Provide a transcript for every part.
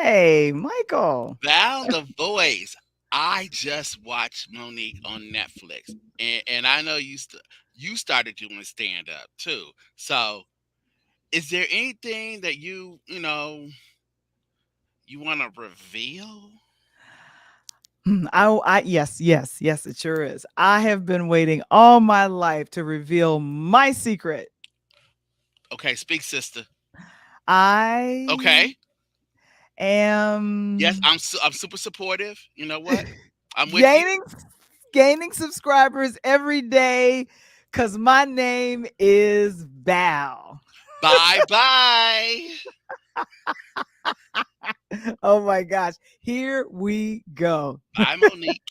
Hey, Michael. Val the Voice. I just watched Monique on Netflix, and I know you started doing stand up too. So, is there anything that you want to reveal? Yes, it sure is. I have been waiting all my life to reveal my secret. Okay, speak, sister. I Okay, yes, am I'm super supportive. You know what? I'm with you. gaining gaining subscribers every day because my name is Val. Bye bye. Oh my gosh. Here we go. Bye, Monique.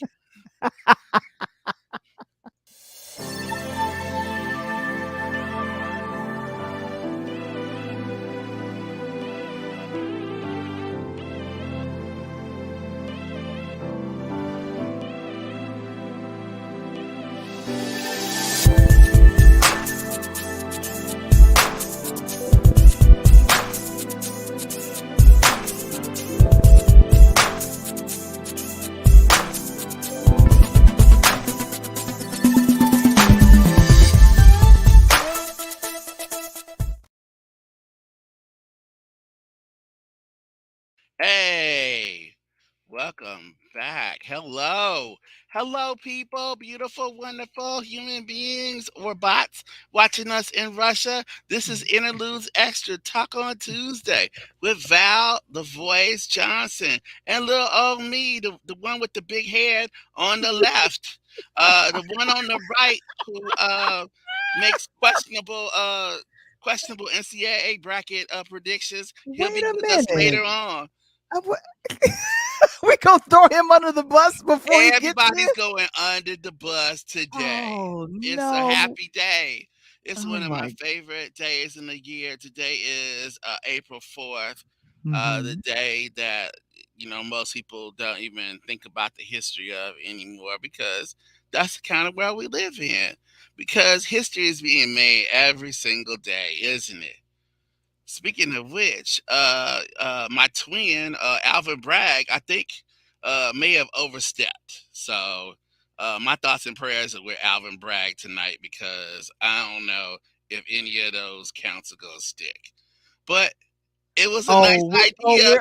Hey. Welcome back. Hello. Hello, people, beautiful, wonderful human beings or bots watching us in Russia. This is Interludes Extra Talk on Tuesday with Val, the voice Johnson, and little old me, the one with the big head on the left. The one on the right who makes questionable NCAA bracket brackets. He'll Wait be a with us minute. later on. Uh, wha- we gonna throw him under the bus before he gets Everybody's here? going under the bus today. Oh It's a no. happy day. It's Oh one of my my. favorite days in the year. Today is April 4th, the Mhm. day that most people don't even think about the history of anymore because that's the kind of world we live in. Because history is being made every single day, isn't it? Speaking of which, my twin, Alvin Bragg, I think may have overstepped. So my thoughts and prayers are with Alvin Bragg tonight because I don't know if any of those counts are going to stick. But it was a nice Oh, we oh, idea.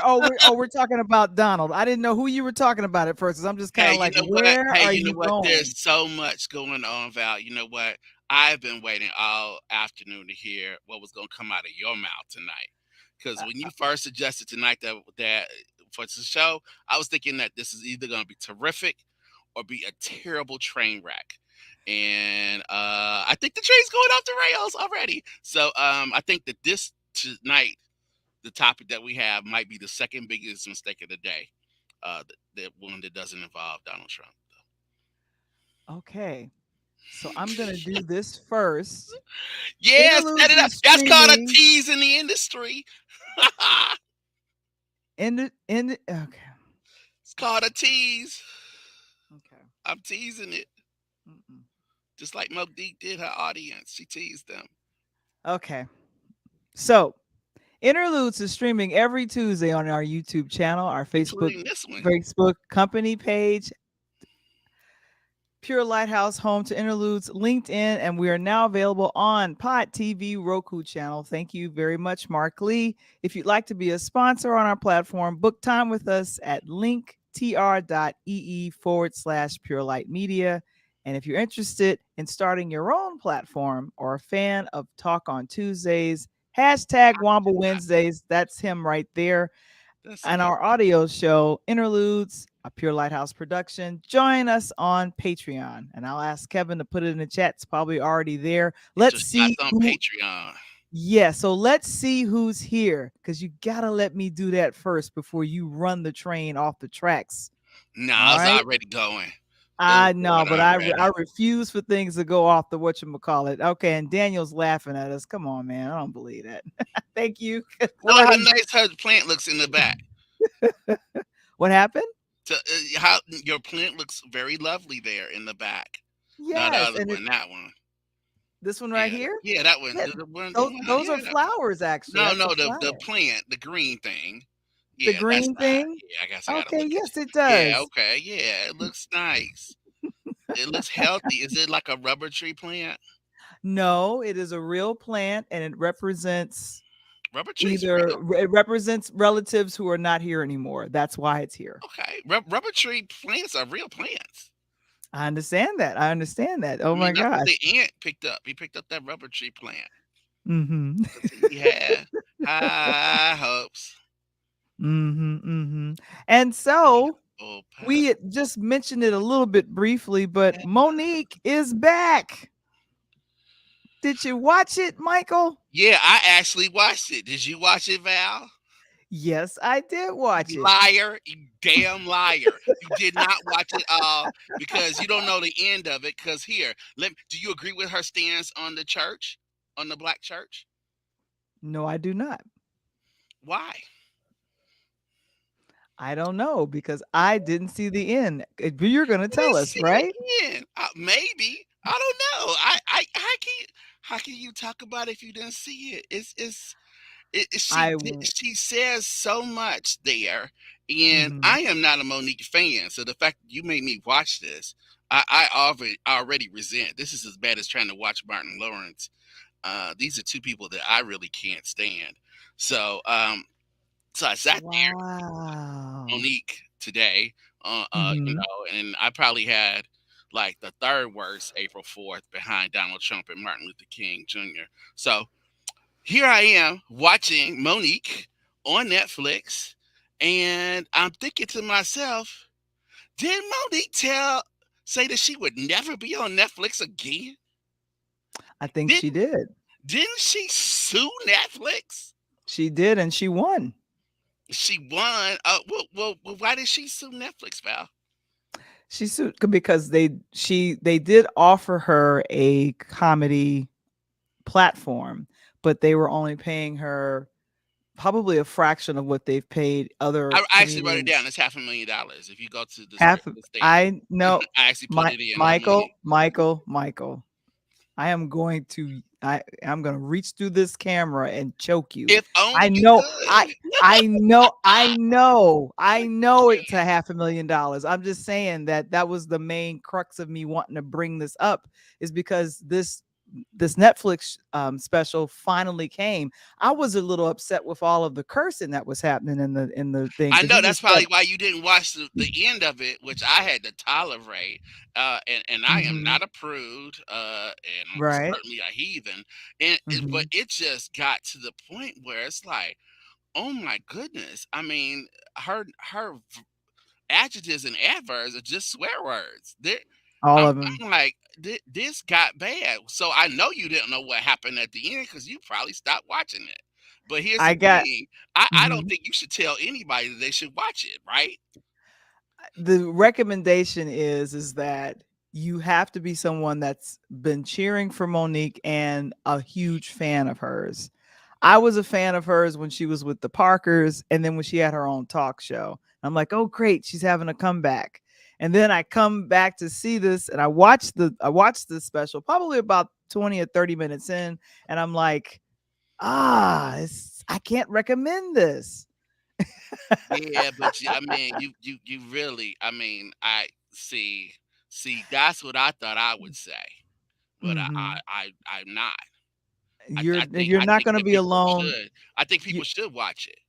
we're talking about Donald. I didn't know who you were talking about at first, 'cause I'm just kinda Hey, you like, know what? "Where Hey, are you know you what? going?" There's so much going on, Val. You know what? I've been waiting all afternoon to hear what was going to come out of your mouth tonight. Because when you first suggested tonight that for the show, I was thinking that this is either going to be terrific or be a terrible train wreck. And I think the train's going off the rails already. So I think that this tonight, the topic that we have, might be the second biggest mistake of the day. That one that doesn't involve Donald Trump. Okay. So I'm gonna do this first. Yeah, set Interludes it up. is That's called a streaming tease in the industry. in the okay, It's called a tease. okay. I'm teasing it. Mm-mm. Just like Monique did her audience. She teased them, Okay. So, Interludes is streaming every Tuesday on our YouTube channel, our including this one. Facebook company page, Pure Lighthouse Home to Interludes, LinkedIn, and we are now available on Pod TV Roku channel. Thank you very much, Mark Lee. If you'd like to be a sponsor on our platform, book time with us at linktr.ee/Pure Light Media. And if you're interested in starting your own platform or a fan of Talk on Tuesdays, hashtag Wamble Wednesdays, that's him right there, That's and me. our audio show, Interludes, a Pure Lighthouse production. Join us on Patreon. And I'll ask Kevin to put it in the chat. It's probably already there. Get Let's your see shots on who. Patreon. Yeah, so let's see who's here because you got to let me do that first before you run the train off the tracks. Nah, All it's right. already going. It was I know, going but already. I refuse for things to go off the whatchamacallit. Okay, and Daniel's laughing at us. Come on, man. I don't believe that. Thank you. Look What how happened? nice her plant looks in the back. What happened? How your plant looks very lovely there in the back. Not the Yes, other and one. That one. this one right Yeah, here? yeah, that one. Yeah, The one. those are Yeah, that one. flowers, actually. No, That's a no, the flower. plant, the green thing. The Yeah, that's green not. thing? Yeah, I guess I gotta Okay, look at yes, it you. Yeah, does. okay, yeah, it looks nice. It looks healthy. Is it like a rubber tree plant? No, it is a real plant and it represents Rubber trees are either real. it represents relatives who are not here anymore. That's why it's here. Okay, rubber tree plants are real plants. I understand that. I understand that. Oh I mean, my that's what gosh. the ant picked up. He picked up that rubber tree plant Mhm. because he had high hopes. Mhm. Mhm. And He so got full we pie. had just mentioned it a little bit briefly, but Monique is back. Did you watch it, Michael? Yeah, I actually watched it. Did you watch it, Val? Yes, I did watch You it. liar, you damn liar. You did not watch it all because you don't know the end of it. Because here, do you agree with her stance on the church, on the black church? No, I do not. Why? I don't know because I didn't see the end. You're going to You tell didn't us, see the right? end. Maybe I don't know. I how can you talk about it if you didn't see it? I She says so much there, and mhm. I am not a Monique fan. So the fact that you made me watch this, I already resent. This is as bad as trying to watch Martin Lawrence. These are two people that I really can't stand. So so I sat Wow. Monique today, Mhm. and I probably had like the third worst April 4th behind Donald Trump and Martin Luther King Jr. So here I am watching Monique on Netflix, and I'm thinking to myself, did Monique say that she would never be on Netflix again? I think she Didn't did. didn't she sue Netflix? She did and she won. She won. Well, why did she sue Netflix, Val? She sued because they did offer her a comedy platform, but they were only paying her probably a fraction of what they've paid other I actually wrote it down. comedians. It's $500,000. If you go to the Half script, of it's there. I know I actually put it in on Monique. Michael. I'm going to reach through this camera and choke you. If only I you know I could. I know it's a half $1,000,000. I'm just saying that was the main crux of me wanting to bring this up is because this Netflix special finally came. I was a little upset with all of the cursing that was happening in the thing I because know you that's just said probably why you didn't watch the end of it, which I had to tolerate. And I am mhm, not a prude, and I'm right. certainly a heathen. But Mhm. it just got to the point where it's like, oh my goodness. I mean, her adjectives and adverbs are just swear words. All I'm, of them. I'm like, this got bad. So I know you didn't know what happened at the end because you probably stopped watching it. But here's I the got thing: I don't mhm. think you should tell anybody that they should watch it, right? The recommendation is that you have to be someone that's been cheering for Monique and a huge fan of hers. I was a fan of hers when she was with the Parkers and then when she had her own talk show. I'm like, "Oh great, she's having a comeback." And then I come back to see this and I watched the special probably about 20 or 30 minutes in and I'm like, I can't recommend this." Yeah, but I mean, you really, I mean, I see. That's what I thought I would say, but Mhm. I'm not. You're I not think going to that be people alone. should. I think You people should watch it.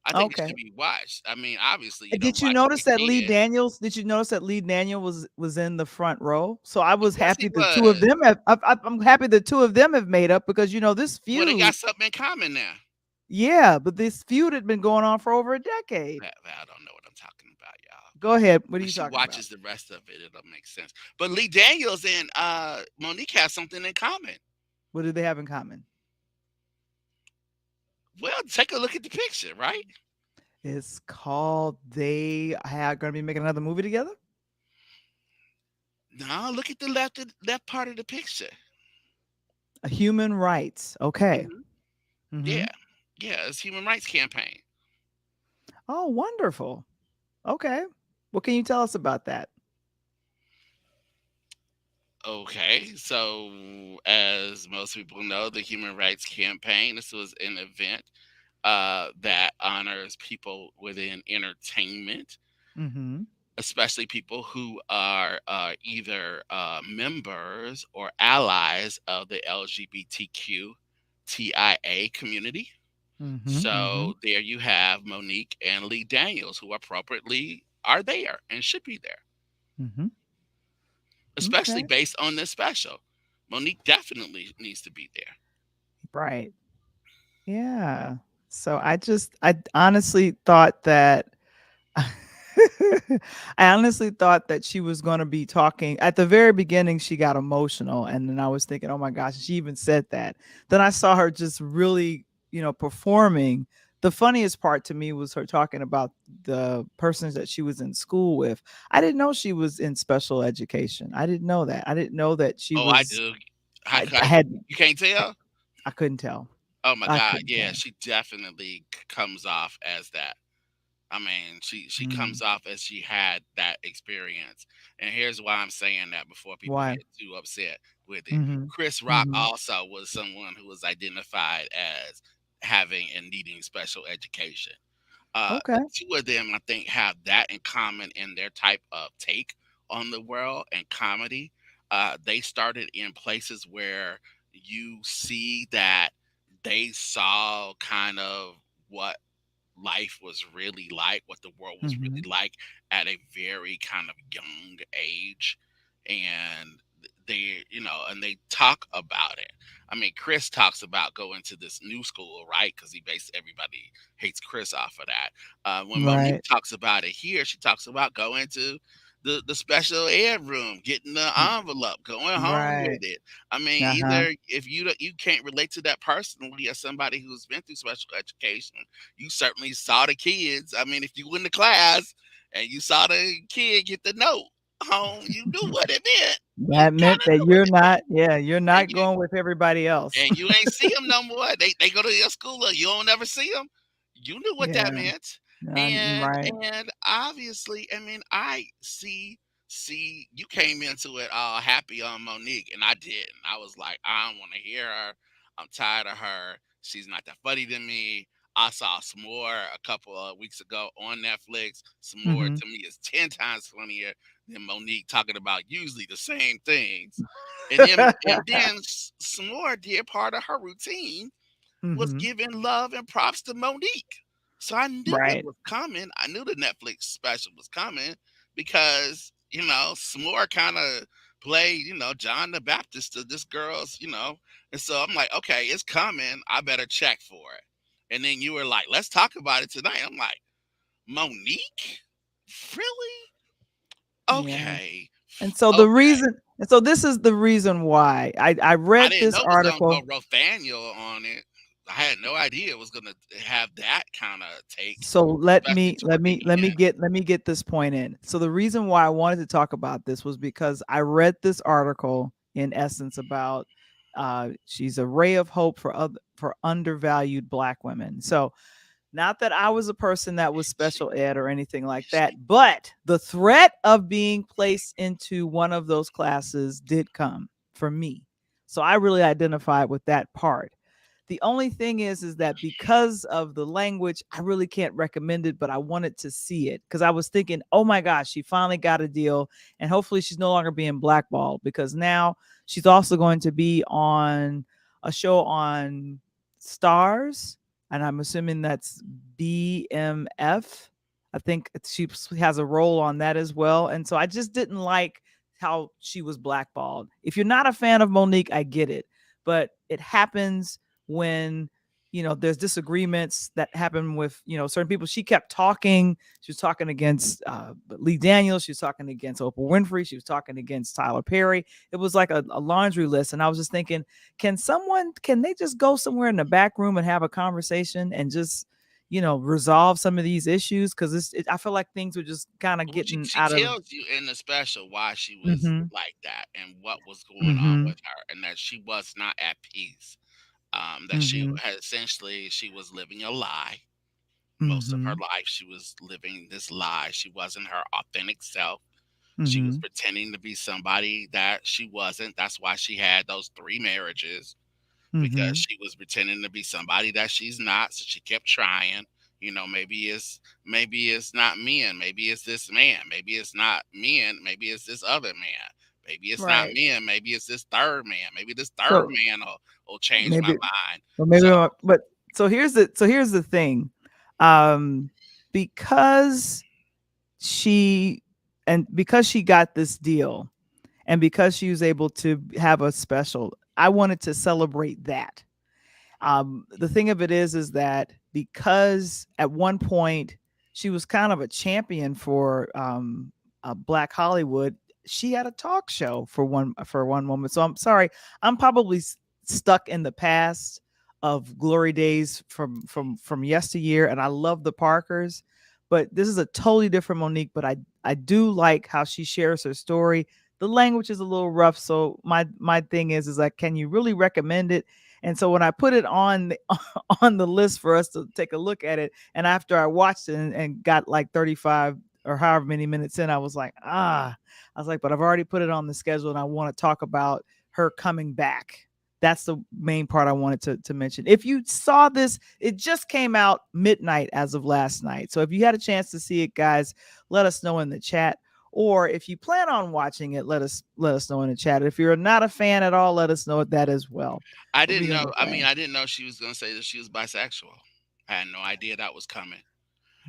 I think it okay. should be watched. I mean, obviously, you don't Did you watch notice that your kid. Did you notice that Lee Daniel was in the front row? So I Of was course happy he the two of was. them I'm happy the two of them have made up because this Well, they got feud, something in common now. yeah, but this feud had been going on for over a decade. I don't know what I'm talking about, y'all. Go ahead. What are When you she talking about? watches the rest of it, it'll make sense. But Lee Daniels and Monique have something in common. What do they have in common? Well, take a look at the picture, right? It's called they are going to be making another movie together. No, look at the left part of the picture. Human rights. Okay. Hmm. Hmm. Yeah, yeah, it's human rights campaign. Oh, wonderful. Okay. What can you tell us about that? Okay, so as most people know, the human rights campaign. This was an event that honors people within entertainment, Mhm. especially people who are either members or allies of the LGBTQTIA community. Mhm. So Mhm. there you have Monique and Lee Daniels, who appropriately are there and should be there, Mhm. especially Okay. based on this special. Monique definitely needs to be there. Right. Yeah. So I honestly thought that I honestly thought that she was going to be talking at the very beginning. She got emotional, and then I was thinking, oh my gosh, she even said that. Then I saw her just really, performing. The funniest part to me was her talking about the persons that she was in school with. I didn't know she was in special education. I didn't know that. I didn't know that she Oh, I was. do. I had. You can't tell? I couldn't tell. Oh my I God, couldn't yeah, tell. she definitely comes off as that. I mean, she Mm. comes off as she had that experience. And here's why I'm saying that before people Why? get too upset with it. Mhm. Chris Rock Mhm. also was someone who was identified as having and needing special education. Okay. The two of them, I think, have that in common in their type of take on the world and comedy. They started in places where you see that they saw kind of what life was really like, what the world was really Mhm. like at a very kind of young age. And and they talk about it. I mean, Chris talks about going to this new school, right? Because he based everybody hates Chris off of that. When Monique Right. talks about it here, she talks about going to the special ed room, getting the Mm. envelope, going home with Right. it. I mean, Uh-huh. either if you can't relate to that personally as somebody who's been through special education, you certainly saw the kids. I mean, if you were in the class and you saw the kid get the note home, you knew what it meant. You That kind meant of that knew what you're it meant. not, yeah, you're And not going with everybody else. you ain't see them no more. They go to your school, or you don't ever see them. You knew what that Yeah. meant, and Right. obviously, I mean, I see you came into it all happy on Monique, and I didn't. I was like, I don't want to hear her. I'm tired of her. She's not that funny to me. I saw some more a couple of weeks ago on Netflix. Some more Mhm. to me is 10 times funnier than Monique talking about usually the same things. And then some more did part of her routine was Mhm. giving love and props to Monique. So I knew it Right. was coming. I knew the Netflix special was coming because, S'more kind of played, John the Baptist to this girl's, And so I'm like, okay, it's coming. I better check for it. And then you were like, let's talk about it tonight. I'm like, Monique? Really? Yeah. Okay. Okay. And so this is the reason why I I read didn't this know it was gonna go article. Rothaniel on it. I had no idea it was gonna have that kind of take, So especially toward the end. let me get this point in. So the reason why I wanted to talk about this was because I read this article in essence about she's a ray of hope for undervalued black women. So not that I was a person that was She, special ed or anything like that, she, but the threat of being placed into one of those classes did come for me. So I really identified with that part. The only thing is that because of the language, I really can't recommend it, but I wanted to see it because I was thinking, oh my gosh, she finally got a deal, and hopefully she's no longer being blackballed because now she's also going to be on a show on Stars, and I'm assuming that's BMF. I think she has a role on that as well, and so I just didn't like how she was blackballed. If you're not a fan of Monique, I get it, but it happens when there's disagreements that happen with certain people. She kept talking. She was talking against Lee Daniels. She was talking against Oprah Winfrey. She was talking against Tyler Perry. It was like a laundry list, and I was just thinking, can they just go somewhere in the back room and have a conversation and just resolve some of these issues, because I feel like things were just kind of well, she getting she out of. tells you in the special why she was Hmm. like that and what was going on Hmm. with her, and that she was not at peace. That she Hmm. had essentially she was living a lie. Most of her Hmm. life, she was living this lie. She wasn't her authentic self. She was Hmm. pretending to be somebody that she wasn't. That's why she had those three marriages. because Mhm. she was pretending to be somebody that she's not. So she kept trying. Maybe it's not men. Maybe it's this man. Maybe it's not men. Maybe it's this other man. Maybe it's not Right. men. Maybe it's this third man. Maybe this third So man will change my maybe mind. or maybe So but so here's the thing. Um because she because she got this deal and because she was able to have a special, I wanted to celebrate that. The thing of it is that because at one point she was kind of a champion for Black Hollywood, she had a talk show for one moment. So I'm sorry, I'm probably stuck in the past of glory days from yesteryear, and I love the Parkers, but this is a totally different Monique. But I do like how she shares her story. The language is a little rough, so my thing is like, can you really recommend it? And so when I put it on on the list for us to take a look at it, and after I watched it and got like 35 or however many minutes in, I was like, I was like, but I've already put it on the schedule, and I want to talk about her coming back. That's the main part I wanted to mention. If you saw this, it just came out midnight as of last night. So if you had a chance to see it, guys, let us know in the chat. Or if you plan on watching it, let us know in the chat. If you're not a fan at all, let us know that as well. I But didn't we know. I mean, understand. I didn't know she was gonna say that she was bisexual. I had no idea that was coming.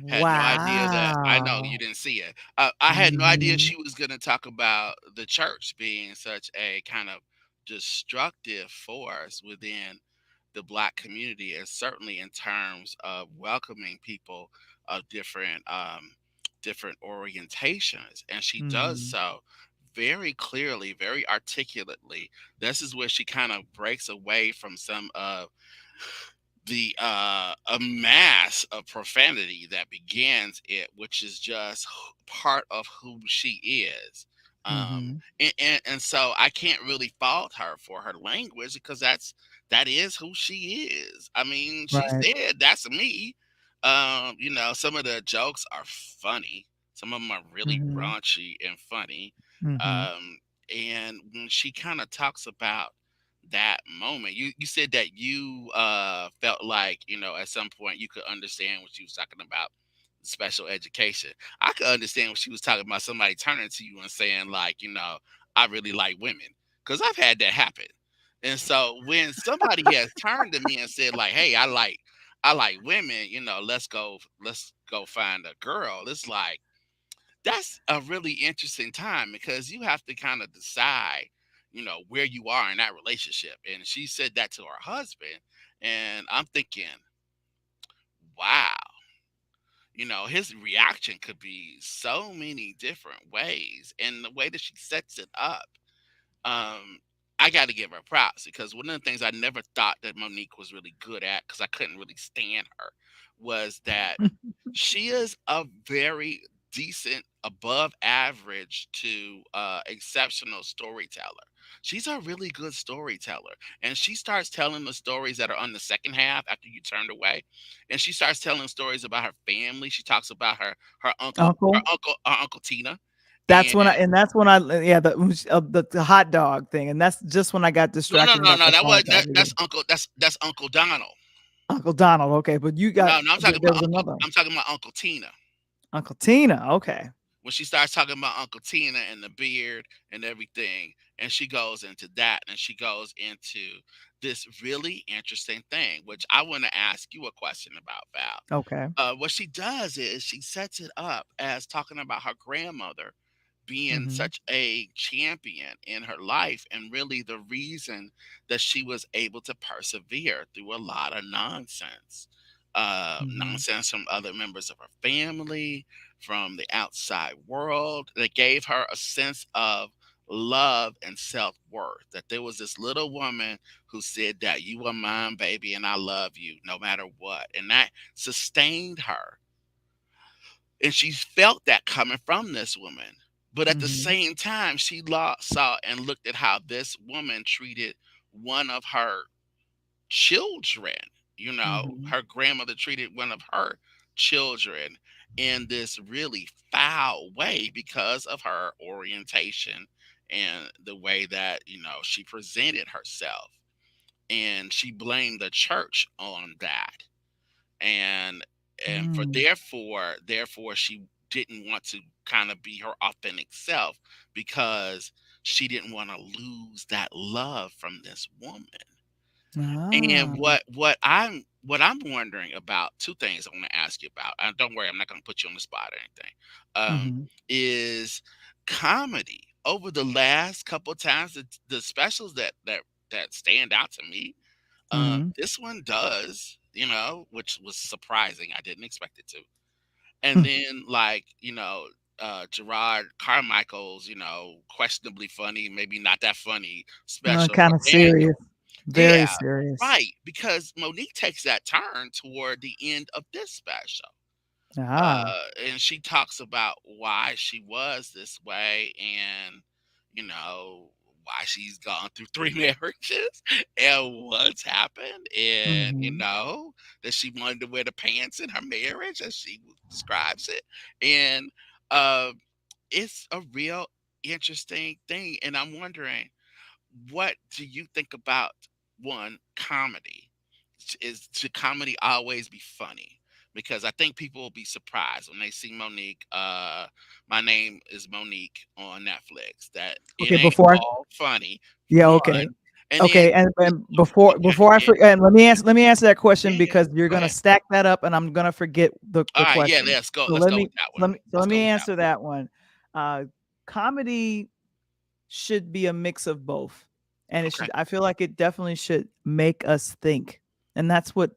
Had no idea that. I know you Wow. didn't see it. I had no idea Mhm. she was gonna talk about the church being such a kind of destructive force within the Black community, and certainly in terms of welcoming people of different orientations. And she does Mhm. so very clearly, very articulately. This is where she kind of breaks away from some of the a mass of profanity that begins it, which is just part of who she is. Mhm. And so I can't really fault her for her language, because that is who she is. I mean, she Right. said that's me. Some of the jokes are funny. Some of them are really Mhm. raunchy and funny. Mhm. Um, and when she kind of talks about that moment, you said that you felt like, at some point you could understand what she was talking about, special education. I could understand when she was talking about somebody turning to you and saying, like, I really like women, because I've had that happen. And so when somebody has turned to me and said, like, hey, I like women, let's go find a girl, it's like, that's a really interesting time, because you have to kind of decide, where you are in that relationship. And she said that to her husband. And I'm thinking, wow, his reaction could be so many different ways. And the way that she sets it up, um, I got to give her props, because one of the things I never thought that Monique was really good at, because I couldn't really stand her, was that she is a very decent, above average to exceptional storyteller. She's a really good storyteller, and she starts telling the stories that are on the second half after you turned away. And she starts telling stories about her family. She talks about her uncle, her Uncle. uncle, her uncle Tina, That's and when I yeah, the hot dog thing, and that's just when I got no, no, distracted and no, got no, the that phone was call. that's Uncle Donald. Uncle Donald. Okay, but you got No, no, I'm talking there about was another one. I'm talking about Uncle Tina. Uncle Tina. Okay. When she starts talking about Uncle Tina and the beard and everything, and she goes into that, and she goes into this really interesting thing, which I want to ask you a question about, Val. Okay. What she does is she sets it up as talking about her grandmother being Mhm. such a champion in her life, and really the reason that she was able to persevere through a lot of nonsense. Mhm. Nonsense from other members of her family, from the outside world, that gave her a sense of love and self-worth. That there was this little woman who said that you are mine, baby, and I love you no matter what. And that sustained her, and she felt that coming from this woman. But at the Mhm. same time, she saw and looked at how this woman treated one of her children. Mhm. Her grandmother treated one of her children in this really foul way, because of her orientation and the way that, she presented herself. and she blamed the church on that, and for Mm. therefore she didn't want to kind of be her authentic self because she didn't want to lose that love from this woman. And Ah. what I'm wondering about, two things I want to ask you about. Don't worry, I'm not going to put you on the spot or anything. Mhm. Is comedy over the last couple of times, the specials that stand out to me. Mhm. This one does, which was surprising. I didn't expect it to. And then, like, Gerard Carmichael's, questionably funny, maybe not that funny special Kind of of serious. Daniel. Very Yeah, serious. right. Because Monique takes that turn toward the end of this special. Ah. And she talks about why she was this way, and you know why she's gone through three marriages and what's happened, and Mhm. that she wanted to wear the pants in her marriage as she describes it. And uh, it's a real interesting thing, and I'm wondering, what do you think about, one, comedy? Should comedy always be funny? Because I think people will be surprised when they see Monique. My name is Monique on Netflix. That it Okay, ain't before I all funny. yeah, One, okay. and then Okay, and okay, before I yeah, forget, and let me answer that question yeah. because you're Go gonna ahead. stack that up, and I'm gonna forget All the right, yeah. question. Let's go. So Let's let go me with that let one. me so Let's let go me with that answer that one. Comedy should be a mix of both, and one. it Okay. should. I feel like it definitely should make us think, and that's what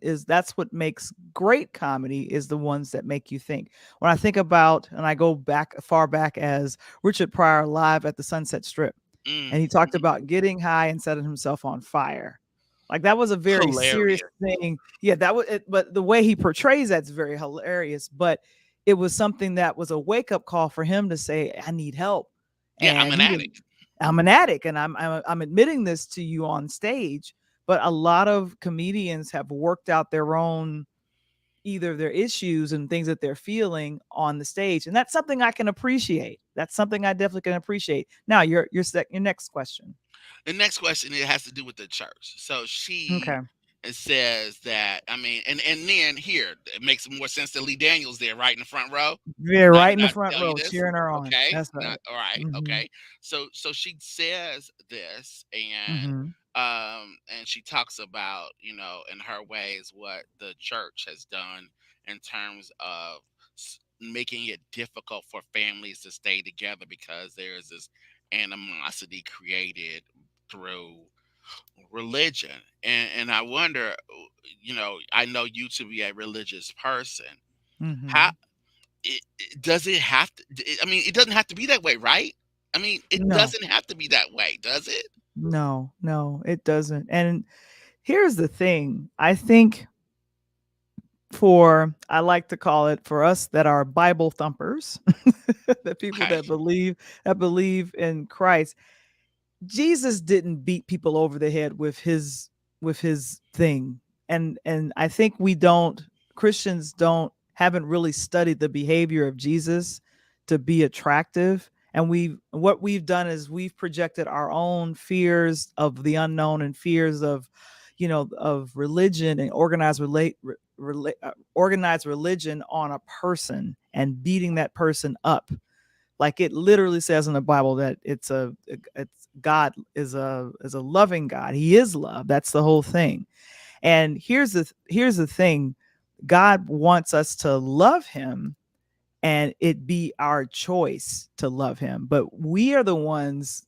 makes great comedy is the ones that make you think. When I think about, and I go back far back as Richard Pryor live at the Sunset Strip, Mm, and he talked mhm. about getting high and setting himself on fire. Like that was a very serious Hilarious. thing. Yeah, that was it, but the way he portrays that's very hilarious. But it was something that was a wake up call for him to say, "I need help," Yeah, I'm and an he was, addict. "I'm an addict, and I'm admitting this to you on stage." But a lot of comedians have worked out their own either their issues and things that they're feeling on the stage, and that's something I can appreciate. That's something I definitely can appreciate. Now, your next question. The next question, it has to do with the church. So she Okay. says that, I mean, and then here it makes more sense that Lee Daniels there right in the front row. Yeah, Now right you in the got to front tell you row, this. cheering her on. Okay. That's Now, right. all right. Mhm. Okay. So she says this, Mhm. and she talks about, in her ways, what the church has done in terms of making it difficult for families to stay together because there's this animosity created through religion. And I wonder, I know you to be a religious person. How Mhm. does it have to? I mean, it doesn't have to be that way, right? I mean, it No. doesn't have to be that way, does it? No, no, it doesn't. And here's the thing. I think for I like to call it for us that are Bible thumpers, the people Okay. that believe in Christ. Jesus didn't beat people over the head with his thing. And I think we don't Christians don't haven't really studied the behavior of Jesus to be attractive. And what we've done is we've projected our own fears of the unknown and fears of of religion and organized religion on a person and beating that person up, like it literally says in the Bible that it's God is a loving God. He is love. That's the whole thing. And here's the thing. God wants us to love him and it be our choice to love him. But we're the ones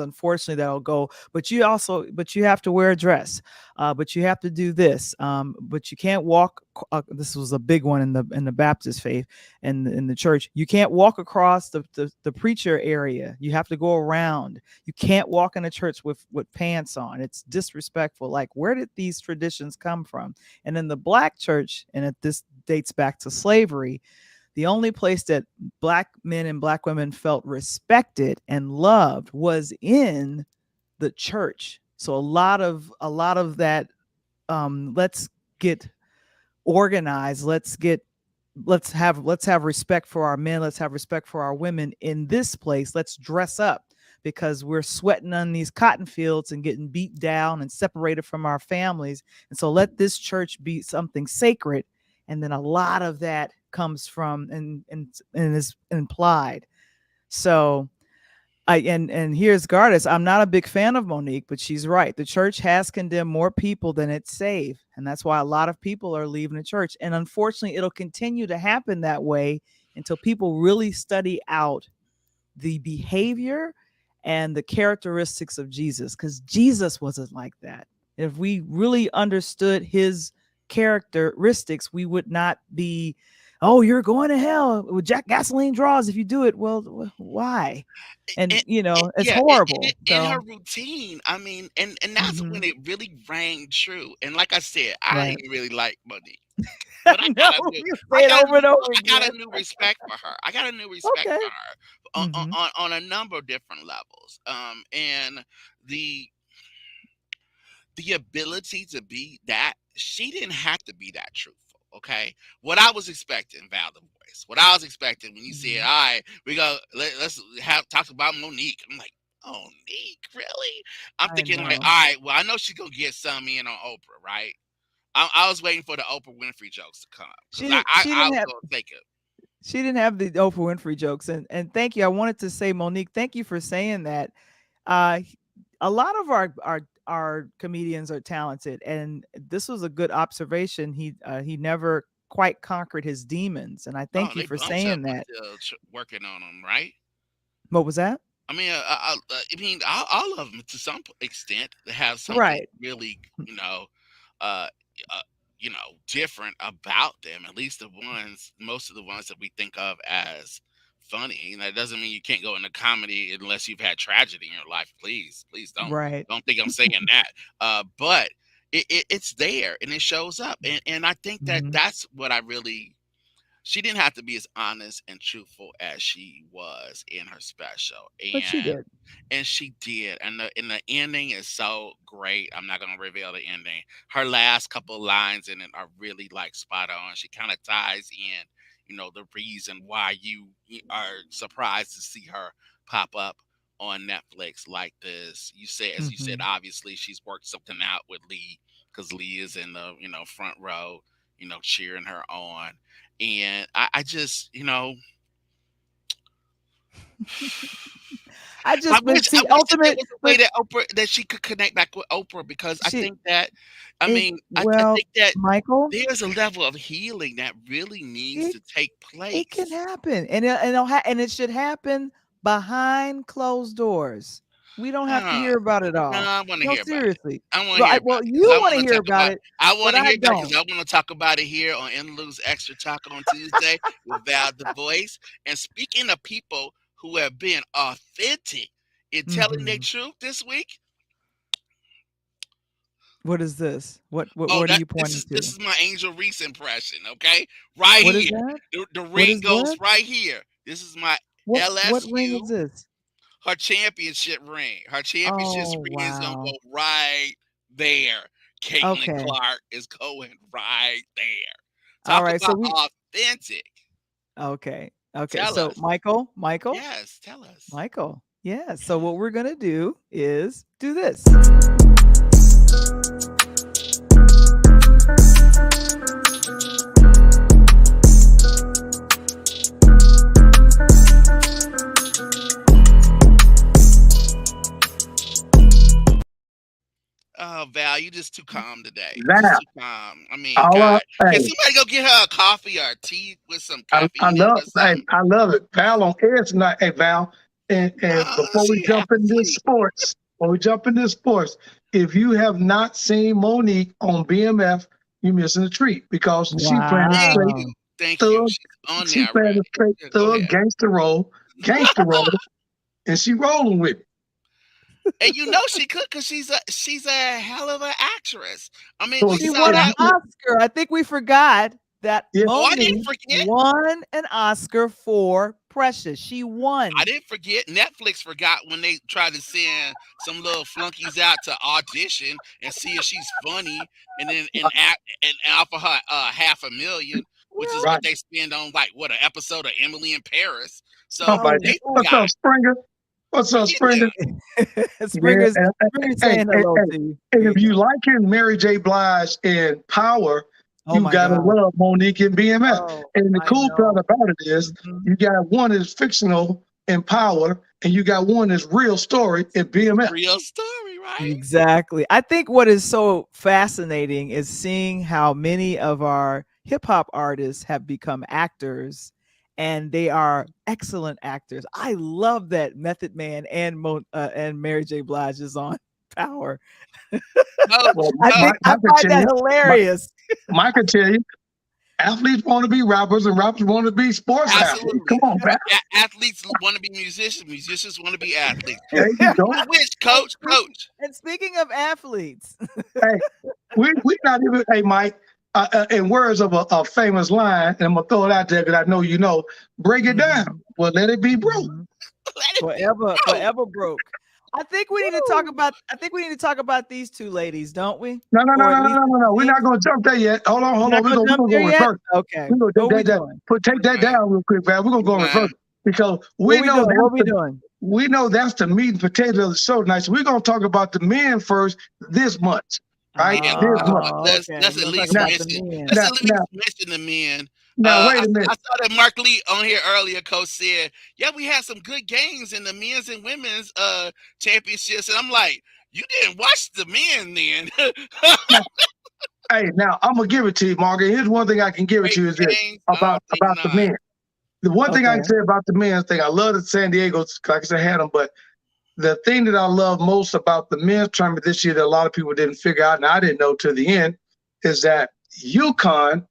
unfortunately that'll go, but you have to wear a dress, but you have to do this, but you can't walk. This was a big one in the Baptist faith and in the church. You can't walk across the preacher area. You have to go around. You can't walk in a church with pants on. It's disrespectful. Like, where did these traditions come from? And in the black church, and this dates back to slavery, the only place that black men and black women felt respected and loved was in the church. So a lot of that, let's get organized, let's have respect for our men, let's have respect for our women in this place, let's dress up, because we're sweating on these cotton fields and getting beat down and separated from our families. And so let this church be something sacred. And then a lot of that comes from and is implied. So and here's Gardis. I'm not a big fan of Monique, but she's right. The church has condemned more people than it's saved, and that's why a lot of people are leaving the church. And unfortunately, it'll continue to happen that way until people really study out the behavior and the characteristics of Jesus, because Jesus wasn't like that. If we really understood his characteristics, we would not be, oh, you're going to hell with Jack gasoline draws if you do it. Well, why? And And, it's yeah, horrible. in her So routine, I mean, and that's when mhm, it really rang true. And like I said, I right. didn't really like Monique, but No, you say it over and over I got again. a new respect for her. I got a new respect Okay. for her Hmm. on a number of different levels. And the the ability to be that, she didn't have to be that truthful. Okay, what I was expecting, Val the voice, what I was expecting when you said, Hmm. all right, let's have talk about Monique. I'm like, oh, Monique, really? I'm I thinking like, know. all right, well, I know she's gonna get some in on Oprah, right? I was waiting for the Oprah Winfrey jokes to come because She didn't. She I didn't was have. gonna take it. She didn't have the Oprah Winfrey jokes, and thank you. I wanted to say, Monique, thank you for saying that. Uh, a lot of our comedians are talented, and this was a good observation. He never quite conquered his demons, and I Oh, thank you they for both up saying that. until working on them, right? What was that? I mean, I mean, all of them to some extent have something Right. really, uh, uh, different about them. At least most of the ones that we think of as funny. And that doesn't mean you can't go into comedy unless you've had tragedy in your life. Please Right. don't think I'm saying that. But it's there and it shows up, and I think that Hmm. that's what I really. She didn't have to be as honest and truthful as she was in her special, But she did. and she did, and the ending is so great. I'm not gonna reveal the ending. Her last couple lines in it are really like spot on. She kind of ties in, the reason why you are surprised to see her pop up on Netflix like this. As you said, Hmm. obviously she's worked something out with Lee because Lee is in the front row, cheering her on, and I just I but I see, wish that there ultimate, was a way but that she could connect back with Oprah, because I she think that, I it mean, I well, think that Michael, there's a level of healing that really needs it to take it can place. happen, and it should happen behind closed doors. We don't have to Uh, hear about it no, all. I want to No, hear about it. seriously. I want to Well, hear about it because you want to hear about it, but I don't. I want to talk about it here on Interludes Extra Talk on Tuesday with Val the Voice. And speaking of people who have been authentic in telling their Mhm. truth this week, What is this? oh, What are you pointing this to? is my Angel Reese impression, okay? Right What is here. that? The What ring is goes what? right here. This is my What ring is LSU, this? her championship ring. Her championship Oh, ring is gonna wow. go right there. Caitlin Okay. Clark is going right there. All Talk right. So about we authentic. okay. Okay. Tell So us. Yes, tell us. Michael. Yeah. So Yeah. what we're gonna do is do this. Oh, Val, you just too calm today. Just That too calm. I mean, all God, up. can Hey, somebody go get her a coffee or a tea with some I caffeine in it love. or Hey, something? I love it. Val on air tonight. Hey, Val, and before we She half jump into asleep. sports, if you have not seen Monique on BMF, you're missing a treat because she playing a Thank straight you. Wow. Thank you. thug. She's on She there playing a already. straight Yeah, go thug ahead. gangster role, and she rolling with it. And she could, because she's a hell of an actress. I mean, So we She saw won if an that. you, Oscar. I think we forgot that yeah, Oh, I didn't Monique forget. won an Oscar for Precious. She I won. didn't forget. Netflix forgot when they tried to send some little flunkies out to audition and see if she's funny, and then and offer her 500,000, which is Well, what right. they spend on, like, what, an episode of Emily in Paris. So Somebody, oh, they what's well, up, forgot. Springer? What's up, Forget that. Springer? Yeah, Springer's hey, saying hey, hello hey. to you. And There if you you go. liking Mary J. Blige in Power, Oh you my gotta God. love Monique and BMF. Oh, And the I cool part know. about it is Mhm. you got one that's fictional in Power, and you got one that's real story in BMF. Real story, right? Exactly. I think what is so fascinating is seeing how many of our hip hop artists have become actors and they are excellent actors. I love that Method Man and Mary J. Blige is on Power. Coach, Well, I coach, think I Mike could find tell that you, Mike, hilarious. Mike could tell you, athletes want to be rappers and rappers want to be sports athletes. Come absolutely. on, man. Athletes want to be musicians. Musicians want to be athletes. There you Speaking go. of which, and, coach, speak, coach, and speaking of athletes, Hey, we not even. Hey, Mike. In words of a famous line, and I'm gonna throw it out there because I know you know. Break it down. Mhm, Well, let it be broke. mhm. let it be broke. Forever broke. I think we need to talk about these two ladies, don't we? No, no, no, Or at no, no, least no, it no, no. We're not seems gonna jump there yet. we're Hold on. not gonna We're jump gonna there go yet. reverse. Okay. We're gonna What we take that. doing? Take that Rewind, down real quick, man. We're gonna go reverse rewind. because What we doing? What we doing? we know that's the meat and potatoes of the show tonight. So we're gonna talk about the men first this much, right? Yeah, This month. Okay. let's We're at gonna talk least Now, about the mention. men. Let's now, at least now, mention the men. now. Wait a I minute. saw that Mark Lee on here earlier. Coach said, "Yeah, we had some good games in the men's and women's championships," and I'm like, "You didn't watch the men then." Now, hey, now I'm gonna give it to you, Margaret. Here's one thing I can give it Great to you is this games. Oh, they about the not. men. The one thing I Okay. can say about the men's thing, I love the San Diego, like I said, had them, but the thing that I love most about the men's tournament this year that a lot of people didn't figure out, and I didn't know to the end, is that UConn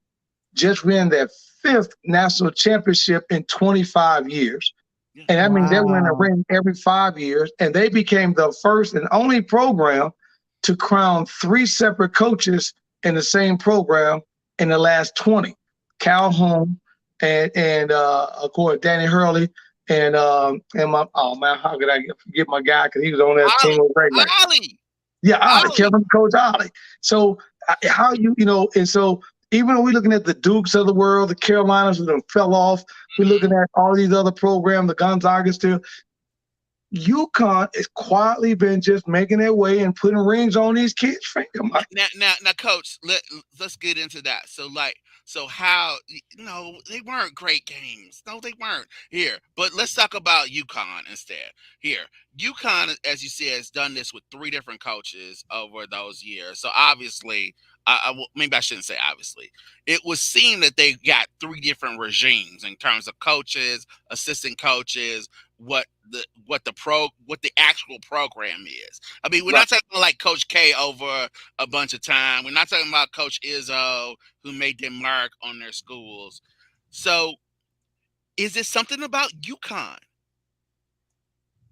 just ran their fifth national championship in 25 years. Yeah. And that means they win a Wow. ring every 5 years. And they became the first and only program to crown three separate coaches in the same program in the last 20. Calhoun and of course Danny Hurley and my oh man, how could I forget my guy because he was on that team Ollie, with Ray Ray. Ollie, Yeah, Ollie, Ollie. Kevin, Coach Ollie. So how you know, and so even when we're looking at the Dukes of the world, the Carolinas that fell off, we're Mhm. looking at all these other programs, the Gonzagas too. UConn has quietly been just making their way and putting rings on these kids' finger. Now, coach, let's get into that. So, so how they weren't great games. No, they weren't. Here, but let's talk about UConn instead. Here, UConn, as you said, has done this with three different coaches over those years. So obviously, maybe I shouldn't say obviously. It was seen that they got three different regimes in terms of coaches, assistant coaches, what the actual program is. I mean, we're Right. not talking about like Coach K over a bunch of time. We're not talking about Coach Izzo who made their mark on their schools. So, is it something about UConn?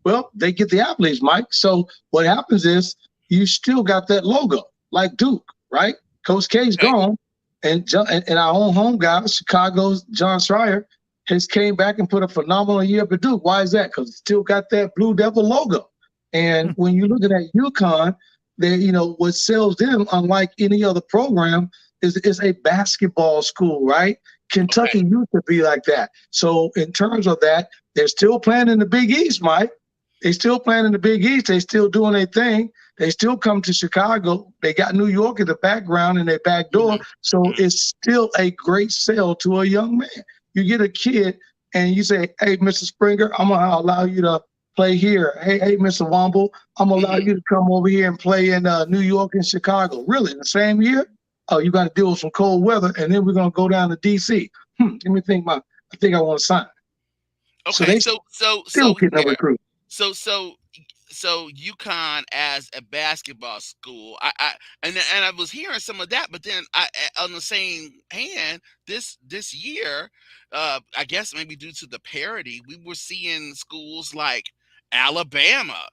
Well, they get the athletes, Mike. So what happens is you still got that logo, like Duke, right? Coach K's Okay. gone, and our own home guy, Chicago's John Schreier, has came back and put a phenomenal year for Duke. Why is that? Because it still got that Blue Devil logo. And when you're looking at UConn, they, what sells them, unlike any other program, is a basketball school, right? Okay. Kentucky used to be like that. So in terms of that, they're still playing in the Big East, Mike. They still playing in the Big East. They still doing their thing. They still come to Chicago. They got New York in the background in their back door. Mhm. So it's still a great sell to a young man. You get a kid and you say, hey, Mr. Springer, I'm going to allow you to play here. Hey, Mr. Wamble, I'm going to allow Mhm. you to come over here and play in New York and Chicago. Really, in the same year? Oh, you got to deal with some cold weather, and then we're going to go down to D.C. Let me think. I think I want to sign. So Okay. they So still getting a here. recruit. So so so UConn as a basketball school, and I was hearing some of that, but then on the same hand, this year, I guess maybe due to the parity, we were seeing schools like Alabama,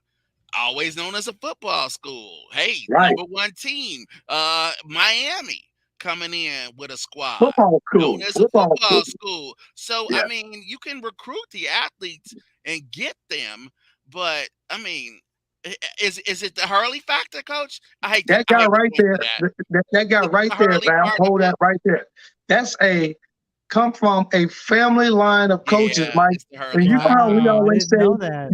always known as a football school. Hey, Right. number one team, Miami coming in with a squad Football known school. as a Football school. football school. So Yeah. I mean, you can recruit the athletes and get them, but I mean, is it the Hurley factor, Coach? That I guy hate to right go there, into that. that guy Is it right the there, Hurley Val, part of hold it? that right there. That's come from a family line of coaches, Yeah, Mike. it's the And Hurley you know how factor. we Wow. I always didn't say, know that.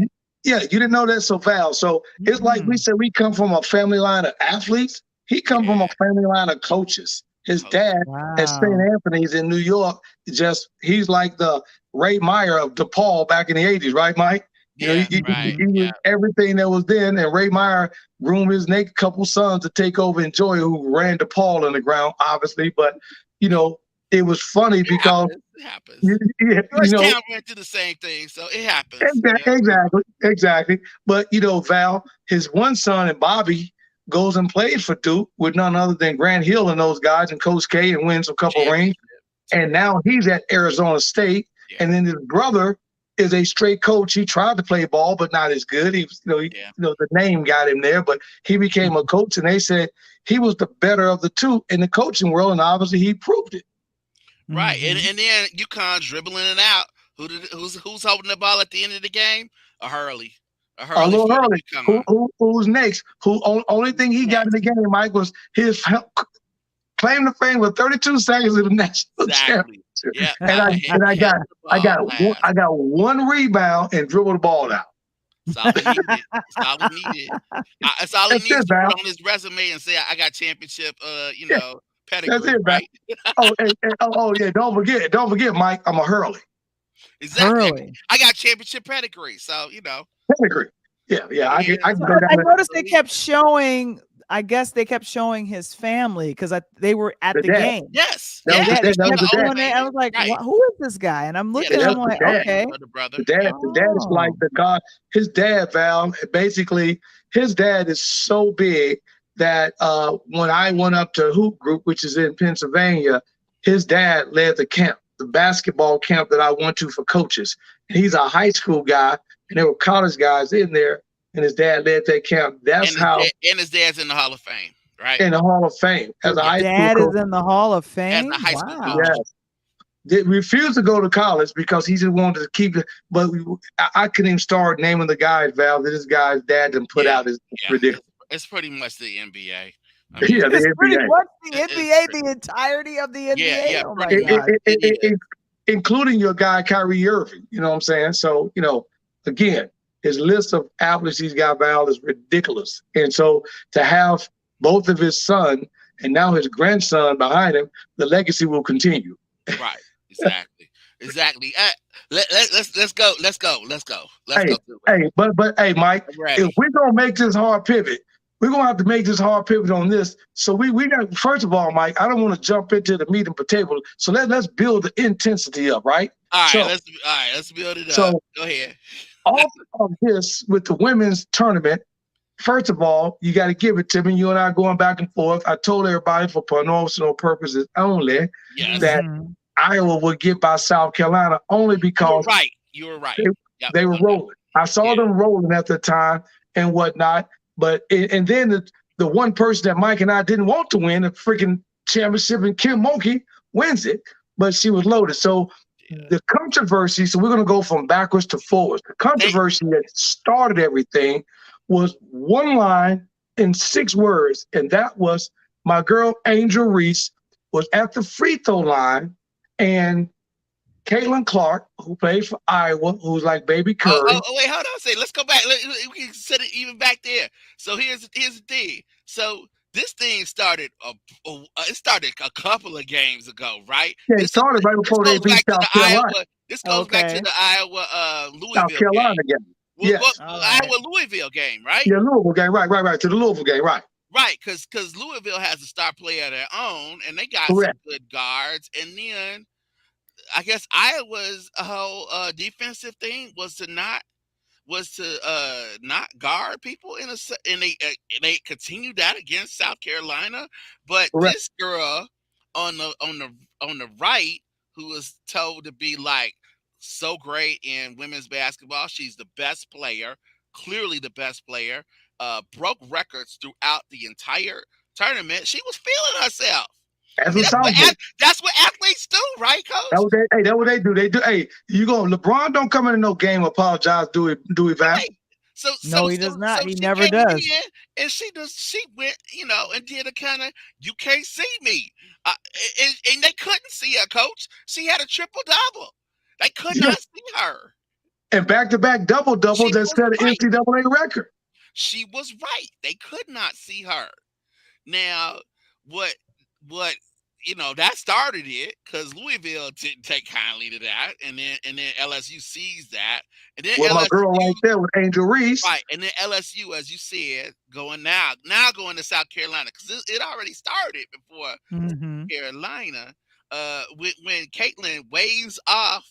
Yeah, you didn't know that, so Val. So it's like we said, we come from a family line of athletes. He come from a Yeah, family line of coaches. His coach. dad at St. Wow. Anthony's in New York, he's like the Ray Meyer of DePaul back in the 80s, right, Mike? You know, Yeah, right. he was Yeah, everything that was then, and Ray Meyer groomed his next couple sons to take over and Joy, who ran DePaul in the ground, obviously. But, it was funny it because, happens. It happens. yeah, Georgetown went through the same thing, so it happens. Yeah, Exactly, exactly. But Val, his one son and Bobby goes and plays for Duke with none other than Grant Hill and those guys and Coach K and wins a couple rings. championship. And now he's at Arizona State. Yeah, And then his brother is a straight coach. He tried to play ball, but not as good. He was, yeah. the name got him there, but he became a coach. And they said he was the better of the two in the coaching world, and obviously he proved it. Right, and Mhm. and then UConn dribbling it out. Who's holding the ball at the end of the game? A Hurley, a A Hurley little for early. UConn. Who's next? Only thing he got in the game, Mike, was his claim to fame with 32 seconds in the national Exactly. championship. Yeah, And I hit and I got the I ball got one, last. I got one rebound and dribbled the ball out. That's all he needed. That's all he needed. That's all he That's needs it, to put Val. on his resume and say, "I got championship." Yeah, that's Pedigree, it, Val. right? Yeah. Don't forget, Mike. I'm a Hurley. Exactly. Hurley. I got championship pedigree. So Pedigree. Yeah. I can, here's I So can go down I to noticed they Elite. kept showing. I guess they kept showing his family because they were at the the dad. game. Yes, That The was the yeah. dad, They dad. they That showed was kept the the old dad. showing it. I man, was like, right? who is this guy? And I'm Yeah, looking they and Yeah, I'm that's showed the the like, old dad. man, okay. showed the brother. The Yep. dad is like Oh. the God. His dad is so big that when I went up to Hoop Group, which is in Pennsylvania, his dad led the camp, the basketball camp that I went to for coaches. And he's a high school guy, and there were college guys in there, and his dad led that camp. That's how And his dad's in the Hall of Fame, right? in the Hall of Fame as His a high Yes. school dad is coach. in the Hall of As a Fame. high school coach. Wow. Yes. Did refuse to go to college because he just wanted to keep it. But I couldn't even start naming the guys, Val, that this guy's dad done put Yeah, out is yeah. ridiculous. It's pretty much the NBA. I mean, Yeah, the It's pretty NBA. much the it's NBA, the entirety of the yeah, NBA. yeah, Oh my pretty It, much. God. it, It is. including your guy Kyrie Irving. You know what I'm saying? So, again, his list of athletes he's got, Val, is ridiculous. And so to have both of his son and now his grandson behind him, the legacy will continue. Right. Exactly. Exactly. Let's go. Let's go. Let's go. Let's Hey, go through it. but hey, Mike, I'm if ready. we're gonna make this hard pivot, we're gonna have to make this hard pivot on this. So we got, first of all, Mike, I don't want to jump into the meat and potato. So let's build the intensity up, right? All right. So Let's build it up. so Go ahead. off of this with the women's tournament, first of all, you got to give it to me. You and I going back and forth. I told everybody for promotional purposes only Yes. that Mhm. Iowa would get by South Carolina only You were because right. You were right. they, Yep. they were No doubt. rolling. I saw Yeah. them rolling at the time and whatnot. But and then the one person that Mike and I didn't want to win the freaking championship, and Kim Mulkey wins it, but she was loaded. So Yeah. the controversy, so we're going to go from backwards to forwards. The controversy that started everything was one line in 6 words, and that was my girl Angel Reese was at the free throw line, and Caitlin Clark, who plays for Iowa, who's like baby Curry. Wait, hold on. Say, let's go back. We can set it even back there. So here's the thing. So this thing started. It started a couple of games ago, right? Yeah, it started right This before they goes beat back to South the Carolina. Iowa. This goes back to Okay. the Iowa South Louisville Carolina game. game. Yes. All right. Iowa Louisville game, right? Yeah, Louisville game. Right. To the Louisville game. Right. Right, because Louisville has a star player of their own, and they got Correct. some good guards. And then I guess Iowa's whole defensive thing was to not guard people and they continued that against South Carolina. But Correct. this girl on the right, who was told to be like so great in women's basketball, she's the best player, clearly the best player. Broke records throughout the entire tournament. She was feeling herself. I That's mean, what South do. that's what athletes do, right, Coach? That's what they do. They do. Hey, LeBron don't come into no game apologize. Do it, Val? Right. So No, he does not. He she never came does. in and she went, and did a kind of you can't see me, and they couldn't see her, Coach. She had a triple double. They could Yeah. not see her. and back-to-back double-doubles She that was set an right. NCAA record. She was right. They could not see her. Now, what what that started it because Louisville didn't take kindly to that, and then LSU sees that, and then With my girl LSU right there with Angel Reese. right, and then LSU, as you said, going going to South Carolina because it already started before Mm-hmm. Carolina. When Caitlin waves off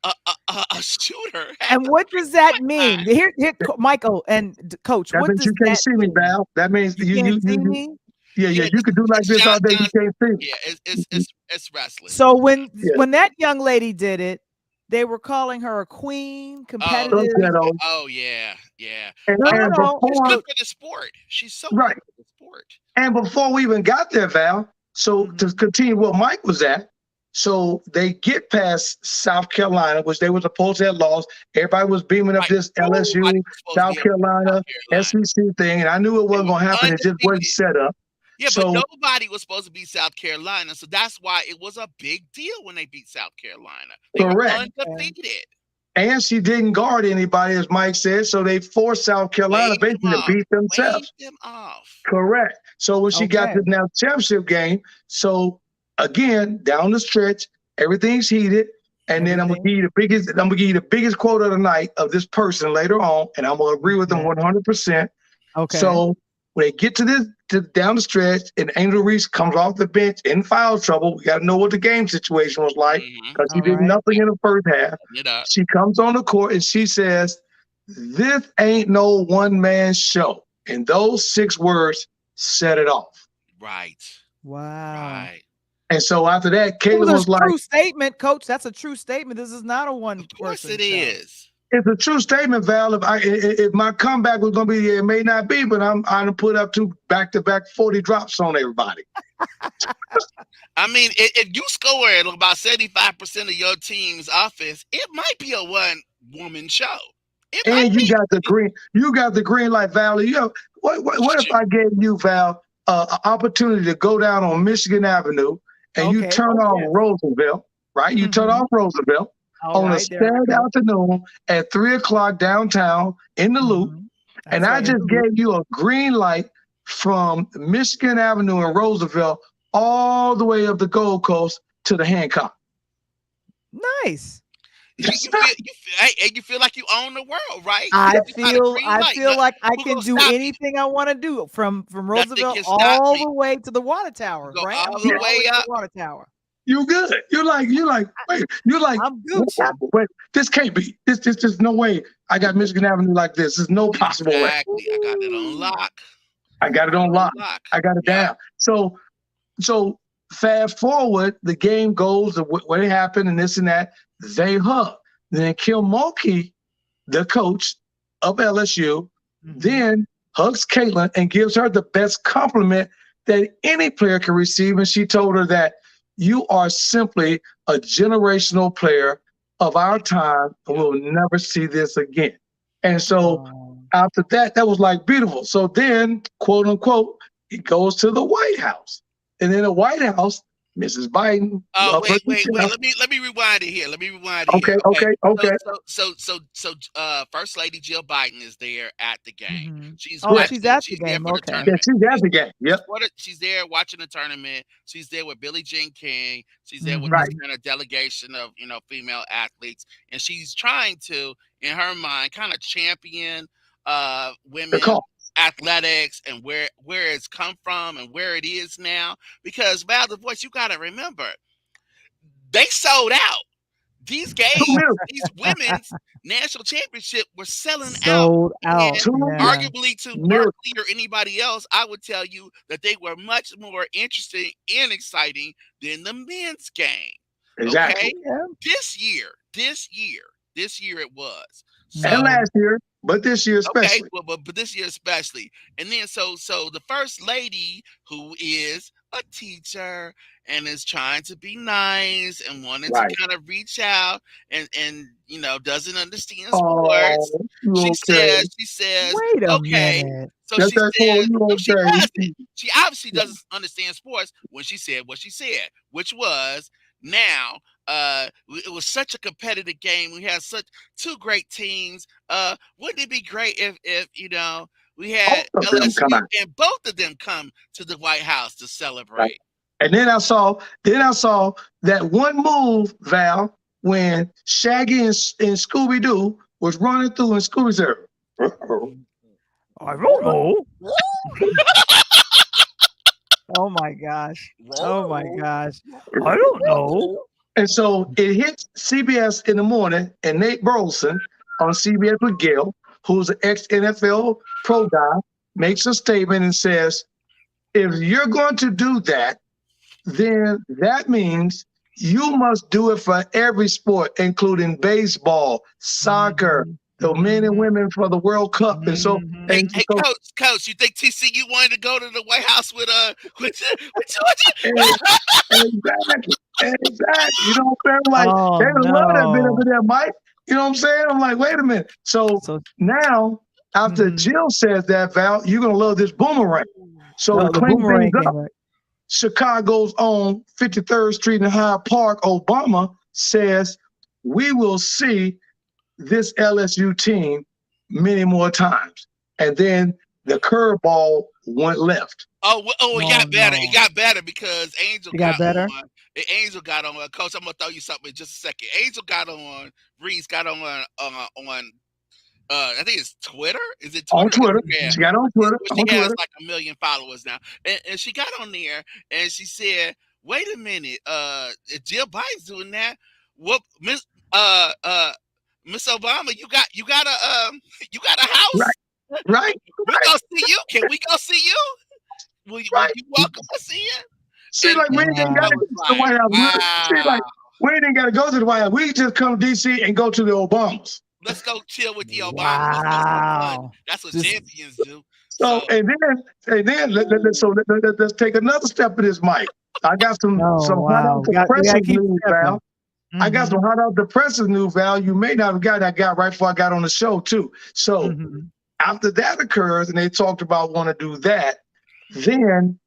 a shooter at And the what does that 3-point line. mean? Michael and Coach, That what means does you can't that see me, mean? Val. That means You can't see you me? yeah, Yeah, you could do like it's this all day. You shotgun. can't see me. Yeah, Mhm. it's wrestling. So when Yeah. when that young lady did it, they were calling her a queen, Oh, So, competitive. you know, oh yeah, yeah. No, no, and no. It's good before for the sport. She's so good right. for the sport. And before we even got there, Val, so to Mhm. continue what Mike was at, so they get past South Carolina, which they were supposed to have lost. Everybody was beaming up Like this nobody LSU, was supposed to be South able to beat South Carolina, Carolina. SEC thing, and I knew it They wasn't were going to happen. It just wasn't undefeated. set up. Yeah, but So nobody was supposed to beat South Carolina, so that's why it was a big deal when they beat South Carolina. They were correct. Okay. undefeated. And she didn't guard anybody, as Mike said. So they forced South Carolina Wave them basically to off. beat Wave themselves. them off. Correct. So when she got Okay. to the now championship game, so again, down the stretch, everything's heated. And then Everything. I'm gonna give you the biggest quote of the night of this person later on, and I'm gonna agree with them Okay. 100%. Okay. So when they get to down the stretch, and Angel Reese comes off the bench in foul trouble, we got to know what the game situation was like because she All did right. nothing in the first half. Setting it up. She comes on the court and she says, "This ain't no one man show." And those 6 words set it off. Right. Wow. Right. And so after that, It Caitlin was was a like, true statement, Coach. That's a true statement. This is not a one Of course person it show. is. "It's a true statement, Val. If my comeback was gonna be, it may not be, but I'm gonna put up 2 back-to-back 40 drops on everybody." I mean, if you score at about 75% of your team's offense, it might be a one-woman show. It might And you be. got the green light, Val. You know, what if I gave you, Val, an opportunity to go down on Michigan Avenue and you Okay. turn Oh, off yes. Roosevelt, right? You turn Mhm. off Roosevelt All on a right. There I Saturday go. afternoon at 3 o'clock downtown in the Loop, Mhm. and That's I right. In just the loop. gave you a green light from Michigan Avenue and Roosevelt all the way up the Gold Coast to the Hancock. Nice. You feel like you own the world, right? I You got a feel green I light. feel like I Who can gonna do stop you? anything I want to do from Nothing Roosevelt can stop all me. the way to the water tower, Go right? all I'm the going all the way way to the up. water tower. You good. You're like, wait, you're like, I'm what Gucci. happened? Wait, this can't be. There's no way I got Michigan Avenue like this. There's no possible way. Exactly. I got it on Ooh. lock. I got it on lock. I got it Yeah. down. So fast forward, the game goes, what happened and this and that. They hug. Then Kim Mulkey, the coach of LSU, Mhm. then hugs Caitlin and gives her the best compliment that any player can receive. And she told her that you are simply a generational player of our time, and we'll never see this again. And so Oh. after that, that was like beautiful. So then, quote unquote, he goes to the White House. And in the White House, Mrs. Biden. Oh, her wait. you know, Let me rewind it here. Okay. So First Lady Jill Biden is there at the game. Mhm. She's Oh, Correct. she's watching. at the She's there game. for the Okay. Yeah, tournament. she's at the game. Yep. She's there watching the tournament. She's there with Billie Jean King. She's there with Mhm. this Right. kind of delegation of female athletes, and she's trying to, in her mind, kind of champion The women call. athletics and where it's come from and where it is now. Because Val, the voice, you got to remember, they sold out. These games, 2 million. these women's national championship were selling Sold out. out. And 2 Yeah. arguably to million. Barkley or anybody else, I would tell you that they were much more interesting and exciting than the men's game. Exactly. Okay? Yeah. This year it was. So And last year, but this year okay, especially. well, but this year especially. And then so the first lady, who is a teacher and is trying to be nice and wanting Right. to kind of reach out and doesn't understand Oh, sports. you She okay? says, Wait a okay. minute. So That's she that cool. said, You no, she okay? doesn't. She obviously doesn't understand sports when she said what she said, which was, now. It was such a competitive game. We had such two great teams. Wouldn't it be great if we had Both of them come LSU out. and both of them come to the White House to Right. celebrate? And then I saw that one move, Val, when Shaggy and Scooby Doo was running through and Scooby said, "Uh-oh." I don't know. Oh my gosh. Oh my gosh. I don't know. And so it hits CBS in the morning, and Nate Burleson on CBS with Gail, who's an ex-NFL pro guy, makes a statement and says, if you're going to do that, then that means you must do it for every sport, including baseball, soccer, the men and women for the World Cup. And so, Hey, and hey, so coach, you think TCU wanted to go to the White House with Georgia? exactly, exactly. You know what I'm saying? Like, Oh they would love that bit no. over there, Mike. You know what I'm saying? I'm like, wait a minute. So So now, after Jill says that, Val, you're going to love this boomerang. So to the clean things boomerang came up, back. Chicago's own 53rd Street in Hyde Park, Obama says, we will see this LSU team many more times. And then the curveball went left. It got better. No. It got better because Angel It got better? on. Angel got on. Coach, I'm gonna throw you something in just a second. Angel got on. Reese got on I think it's Twitter. Is it Twitter? On Twitter. Yeah. She got on Twitter. She On has Twitter. like 1 million followers now. And she got on there and she said, wait a minute, if Jill Biden's doing that, what Miss Obama, you got a house? Right. We go see you. Can we go see you? Will you welcome us in? See, like, we ain't got to go to the White House. See, like, we ain't got to go to the White House. We just come to D.C. and go to the Obamas. Let's go chill with the Obamas. Wow. That's what champions do. So, and then let's take another step of this, Mike. I got some hot off the presses news, Val. I got some hot off the presses news, Val. You may not have got that guy right before I got on the show, too. So after that occurs and they talked about want to do that, then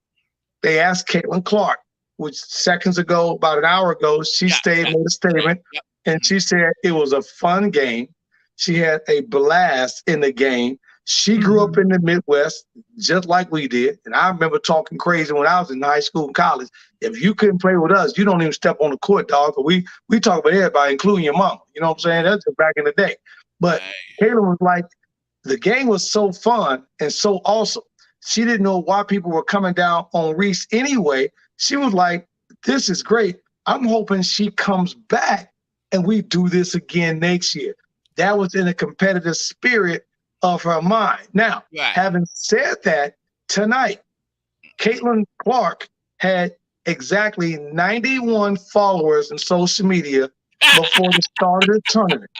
they asked Caitlin Clark, which seconds ago, about an hour ago, she made a statement, and she said it was a fun game. She had a blast in the game. She grew up in the Midwest, just like we did. And I remember talking crazy when I was in high school and college. If you couldn't play with us, you don't even step on the court, dog. But we talk about everybody, including your mom. You know what I'm saying? That's just back in the day. But Caitlin was like, the game was so fun and so awesome. She didn't know why people were coming down on Reese anyway. She was like, this is great. I'm hoping she comes back and we do this again next year. That was in a competitive spirit of her mind. Now, having said that, tonight, Caitlin Clark had exactly 91 followers in social media before the start of the tournament.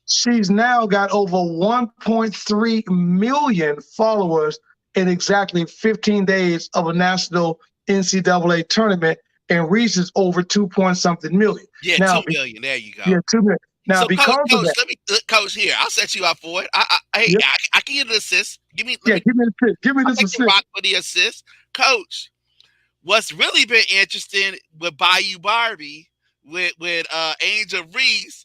She's now got over 1.3 million followers in exactly 15 days of a national NCAA tournament, and Reese is over 2-point-something million. Yeah, now, 2 million. There you go. Yeah, 2 million. Now, so, because coach, of that, let me, coach, here, I'll set you up for it. I can get an assist. Give me an assist. Give me this assist. Rock for the assist, coach. What's really been interesting with Bayou Barbie, with Angel Reese,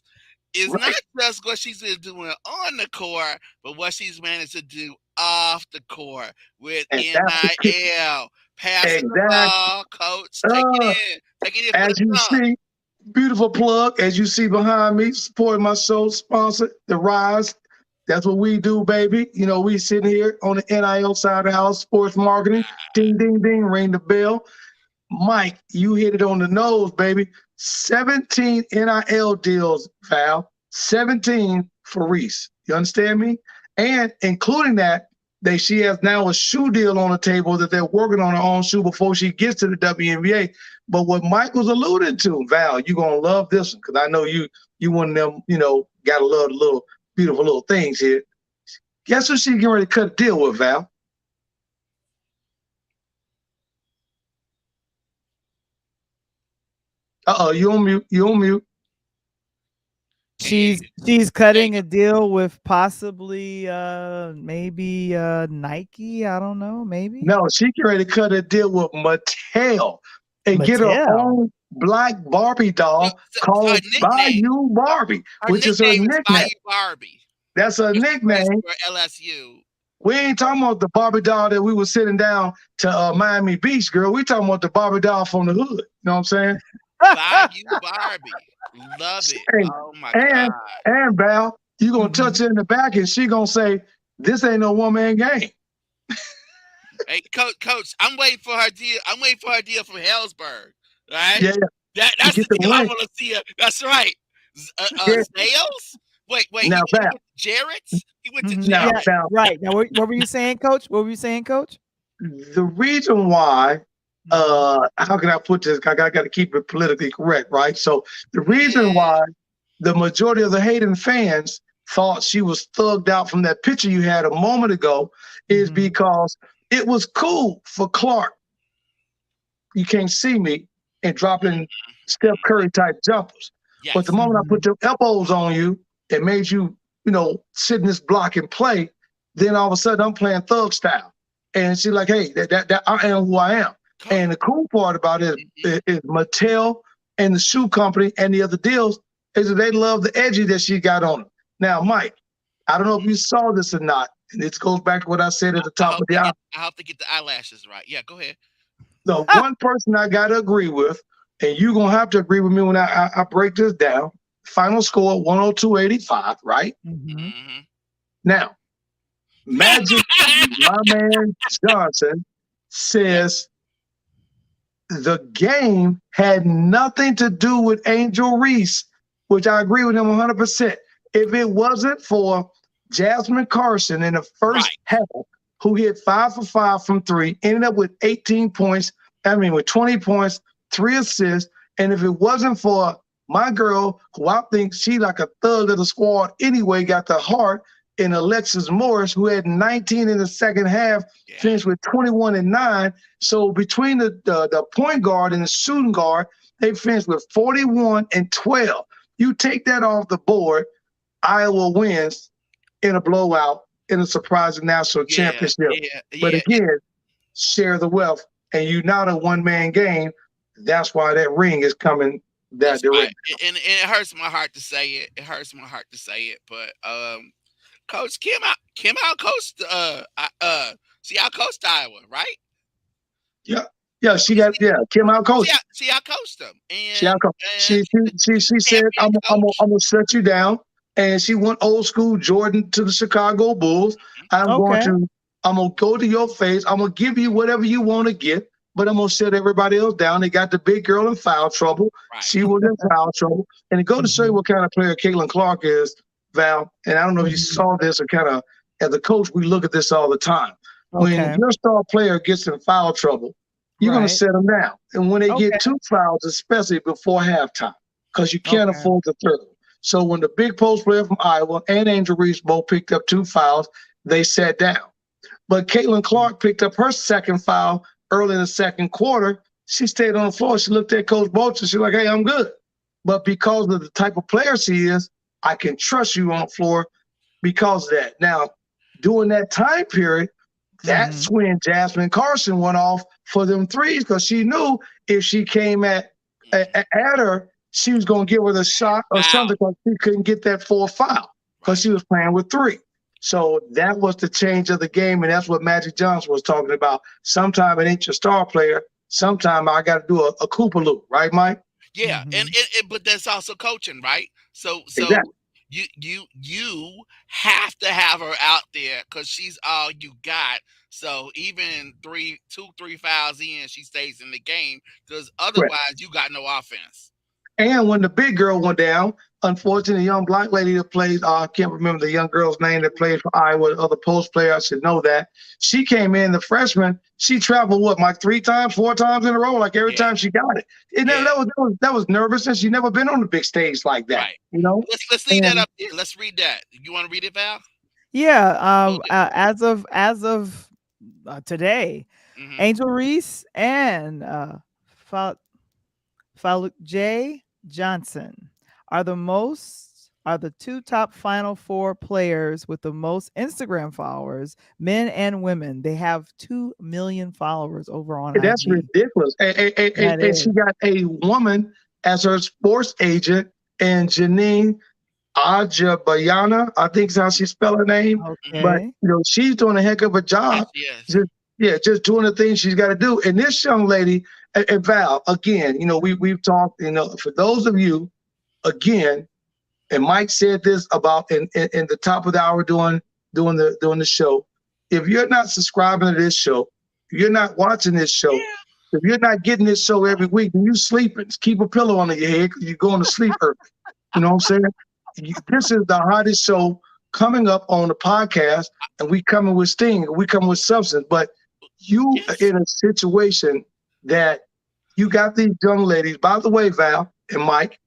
is not just what she's been doing on the court, but what she's managed to do off the court with NIL. Passing the ball, coach. Take it in. Take it in. As you see, beautiful plug. As you see behind me, supporting my show, sponsor, The Rise. That's what we do, baby. You know, we sitting here on the NIL side of the house, sports marketing. Ding, ding, ding, ring the bell. Mike, you hit it on the nose, baby. 17 NIL deals, Val. 17 for Reese. You understand me? And including that, she has now a shoe deal on the table that they're working on her own shoe before she gets to the WNBA. But what Mike was alluding to, Val, you're going to love this one because I know you one of them, got to love the little beautiful little things here. Guess who she's getting ready to cut a deal with, Val? You on mute. You on mute. She's cutting a deal with possibly maybe Nike. I don't know. Maybe. No, she getting ready to cut a deal with Mattel and get her own black Barbie So, doll so her called nickname, Bayou Barbie, her which is her nickname is nickname. Bayou Barbie. That's her She plays nickname. for LSU. We ain't talking about the Barbie doll that we were sitting down to Miami Beach, girl. We talking about the Barbie doll from the hood. You know what I'm saying? Bayou Barbie. Love it. And Oh my and, God. and Val, you gonna touch Mhm. her in the back, and she gonna say, "This ain't no one man game." Hey, coach, I'm waiting for her deal. I'm waiting for her deal from Hellsburg. Right? Yeah, to That's get the the deal I ring. want to see her. That's right. Yeah. Zales? Wait. He Now, went Val. to Jarrett's? He went to Mhm. Now, Yeah, Jarrett. now, right. Now, what were you saying, Coach? What were you saying, Coach? the reason why, Mhm. how can I put this? I got to keep it politically correct, right? So the reason Yeah. why the majority of the Hayden fans thought she was thugged out from that picture you had a moment ago is Mhm. because it was cool for Clark. You can't see me and dropping Steph Curry type jumpers. But the Yes. moment I put Mhm. them elbows on you, it made you, sit in this block and play. Then all of a sudden I'm playing thug style. And she's like, hey, that I am who I am. Coach. And the cool part about it is Mattel and the shoe company and the other deals is that they love the edgy that she got on her. Now, Mike, I don't know if you saw this or not. And this goes back to what I said at the I top hope of the hour. I hope they get the eyelashes right. Yeah, go ahead. The one person I got to agree with, and you're going to have to agree with me when I break this down. Final score 102.85, right? Mhm. Hmm. Now, Magic, my man Johnson, Yeah. says the game had nothing to do with Angel Reese, which I agree with him 100%. If it wasn't for Jasmine Carson in the first Right. half, who hit 5 for 5 from three, ended up with 18 points, with 20 points, 3 assists. And if it wasn't for my girl, who I think she like a thug of the squad anyway, got the heart, in Alexis Morris, who had 19 in the second half, Yeah. finished with 21 and 9. So between the point guard and the shooting guard, they finished with 41 and 12. You take that off the board, Iowa wins in a blowout in a surprising national Yeah. championship. Yeah. But Yeah. again, share the wealth, and you're not a one-man game. That's why that ring is coming that That's right. direction. And it hurts my heart to say it. It hurts my heart to say it. But Coach Kim out coached she out coached Iowa, right? Yeah, yeah, she got Kim out coach. She out coached them. She And out coach. and She said, champion I'm coach. gonna set you down, and she went old school Jordan to the Chicago Bulls. Okay. I'm gonna go to your face. I'm gonna give you whatever you want to get, but I'm gonna set everybody else down. They got the big girl in foul trouble. Right. She was in foul trouble, and to go to show you Mhm. what kind of player Caitlin Clark is, Val. And I don't know if you Mhm. saw this or kind of as a coach, we look at this all the time. When Okay. your star player gets in foul trouble, you're going to Right. set them down. And when they Okay. get 2 fouls, especially before halftime, because you can't Okay. afford the third. So when the big post player from Iowa and Angel Reese both picked up 2 fouls, they sat down. But Caitlin Clark picked up her second foul early in the second quarter. She stayed on the floor. She looked at Coach Bolton. She's like, hey, I'm good. But because of the type of player she is, I can trust you on the floor because of that. Now, during that time period, that's Mhm. when Jasmine Carson went off for them threes because she knew if she came at her, she was going to give her the shot or Wow. something because she couldn't get that 4 foul because Right. she was playing with three. So that was the change of the game, and that's what Magic Johnson was talking about. Sometime it ain't your star player. Sometime I got to do a Cooper loop, right, Mike? Yeah, and Mhm. but that's also coaching, right? So Exactly. you have to have her out there because she's all you got. So even 3 fouls in, she stays in the game because Correct. otherwise you got no offense. And when the big girl went down, unfortunately, the young black lady that plays, I can't remember the young girl's name that played for Iowa, the other post player, I should know that. She came in, the freshman, she traveled what, like 3 times, 4 times in a row, like every Yeah, time she got it. And yeah, that was nervous, and she never been on the big stage like that, right. you know? Let's leave that And up there. Let's read that. You want to read it, Val? Yeah. We'll do. As of today, Mm-hmm. Angel Reese and Faluk J. Johnson are the most are the two top Final Four players with the most Instagram followers, men and women. They have 2 million followers over on That's IG. ridiculous. That And she is. got a woman as her sports agent, and Janine Ajabayana, I think is how she spell her name. Mhm. But Okay. she's doing a heck of a Yes, job. yes. Just just doing the things she's got to do. And this young lady, and Val, again, we've talked. For those of you, again, and Mike said this about in the top of the hour doing the show. If you're not subscribing to this show, if you're not watching this show, Yeah. if you're not getting this show every week, then you sleeping. Just keep a pillow under your head because you're going to sleep early. You know what I'm saying? This is the hottest show coming up on the podcast, and we coming with sting, we coming with substance. But you are Yes. in a situation that you got these young ladies. By the way, Val and Mike,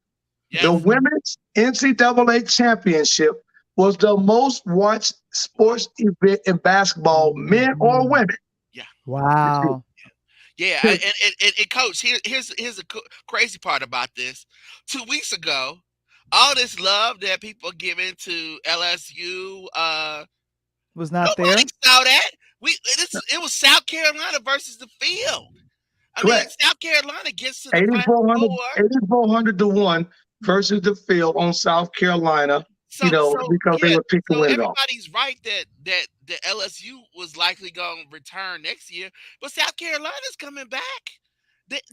the Yes. Mhm. women's NCAA championship was the most watched sports event in basketball, men or Mhm. women. Yeah. Wow. Yeah. And coach, here's the crazy part about this. 2 weeks ago, all this love that people are giving to LSU, Was not nobody there? saw that. It was South Carolina versus the field. I mean, Correct. South Carolina gets to the Final 8,400, Four. 8,400 to 1 versus the field on South Carolina, because they Yeah, were picked to so win it all. everybody's right that the LSU was likely going to return next year, but South Carolina's coming back.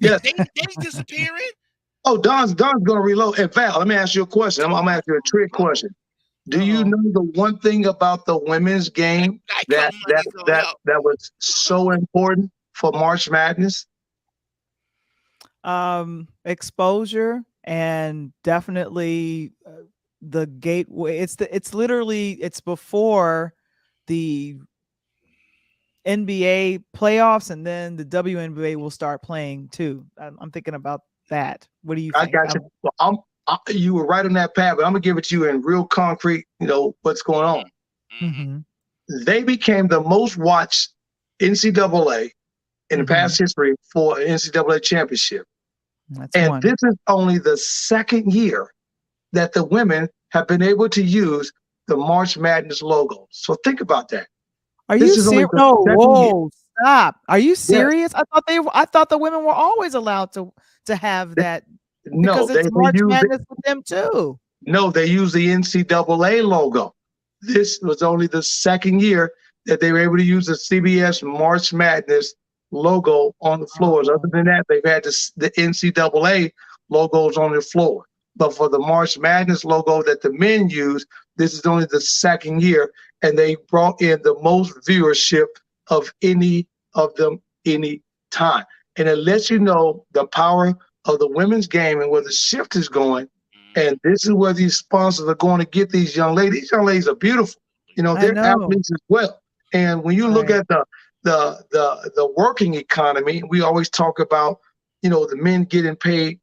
Yes. They disappearing. Oh, Don's going to reload. And Val, let me ask you a question. I'm going to ask you a trick Low. question. Do you Uh-oh. know the one thing about the women's game Geico that that money's gonna that help. that was so important for March Madness? Exposure and definitely the gateway. It's literally it's before the NBA playoffs, and then the WNBA will start playing too. I'm thinking about that. What do you I think? got you. Well, you were right on that path, but I'm gonna give it to you in real concrete. What's going on. Mm-hmm. Mm-hmm. They became the most watched NCAA in the Mm-hmm. past history for an NCAA championship, That's and one. this is only the second year that the women have been able to use the March Madness logo. So think about that. Are This you is only serious? the No, second year. whoa, stop. Are you Yes. serious? I thought the women were always allowed to have that No, because they it's March use Madness with them too. No, they use the NCAA logo. This was only the second year that they were able to use the CBS March Madness logo on the floors. Other Oh, than that, they've had the NCAA logos on the floor. But for the March Madness logo that the men use, this is only the second year, and they brought in the most viewership of any of them any time. And it lets you know the power of the women's game and where the shift is going, and this is where these sponsors are going to get these young ladies. These young ladies are beautiful. I They're know. athletes as well. And when you look Right. at the working economy, we always talk about, the men getting paid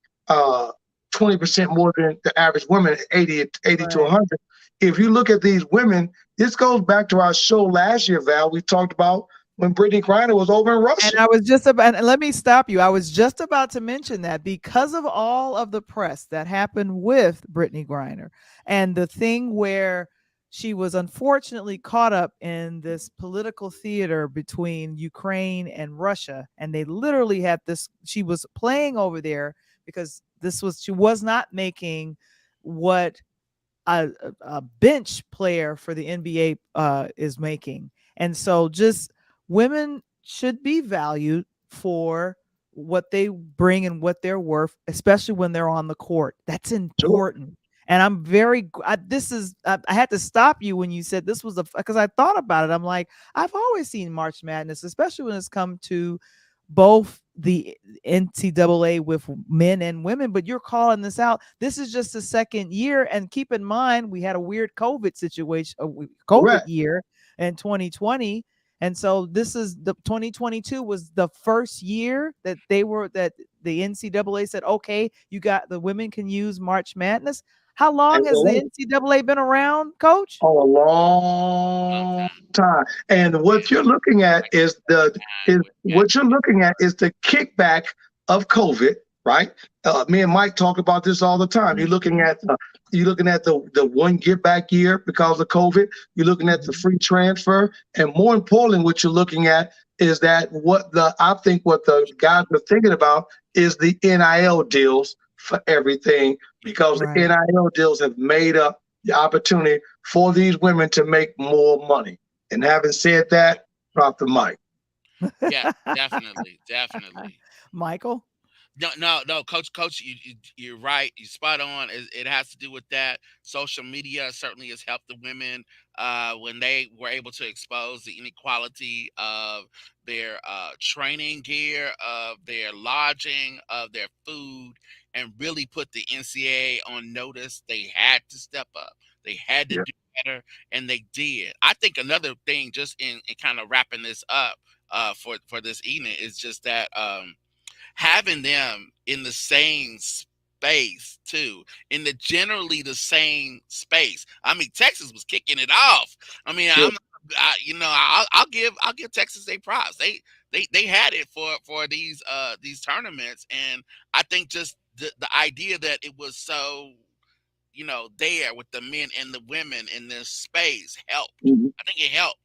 20% more than the average woman, 80 to Right. 100. If you look at these women, this goes back to our show last year, Val. We talked about when Brittany Griner was over in And Russia. I was just about, and let me stop you. I was just about to mention that because of all of the press that happened with Brittany Griner and the thing where she was unfortunately caught up in this political theater between Ukraine and Russia. And they literally had this, she was playing over there because she was not making what a bench player for the NBA is making. And so just women should be valued for what they bring and what they're worth, especially when they're on the court. That's Sure. important. And I'm very, this is, I had to stop you when you said this was because I thought about it. I'm like, I've always seen March Madness, especially when it's come to both the NCAA with men and women, but you're calling this out. This is just the second year. And keep in mind, we had a weird COVID situation, a COVID Correct. year in 2020. And so this is the 2022 was the first year that that the NCAA said, okay, you got the women can use March Madness. How long has the NCAA been around, coach? Oh, a Long long time. time. And what you're looking at is Time. the kickback of COVID right? Me and Mike talk about this all the time. You're looking at the one give back year because of COVID. You're looking at the Mhm. free transfer, and more importantly, what you're looking at is that what the guys are thinking about is the NIL deals for everything, because the Right. NIL deals have made up the opportunity for these women to make more money. And having said that, drop the mic. Yeah, definitely, definitely. Michael? No, coach, you're right. You're spot on. It has to do with that. Social media certainly has helped the women when they were able to expose the inequality of their training gear, of their lodging, of their food, and really put the NCAA on notice. They had to step up. They had to Yeah. do better, and they did. I think another thing, just in kind of wrapping this up for this evening, is just that. Having them in the same space too, in the generally the same space. I mean, Texas was kicking it off. I mean, Sure. I'll give Texas their props. They had it for these tournaments, and I think just the idea that it was so there with the men and the women in this space helped. Mhm. I think it helped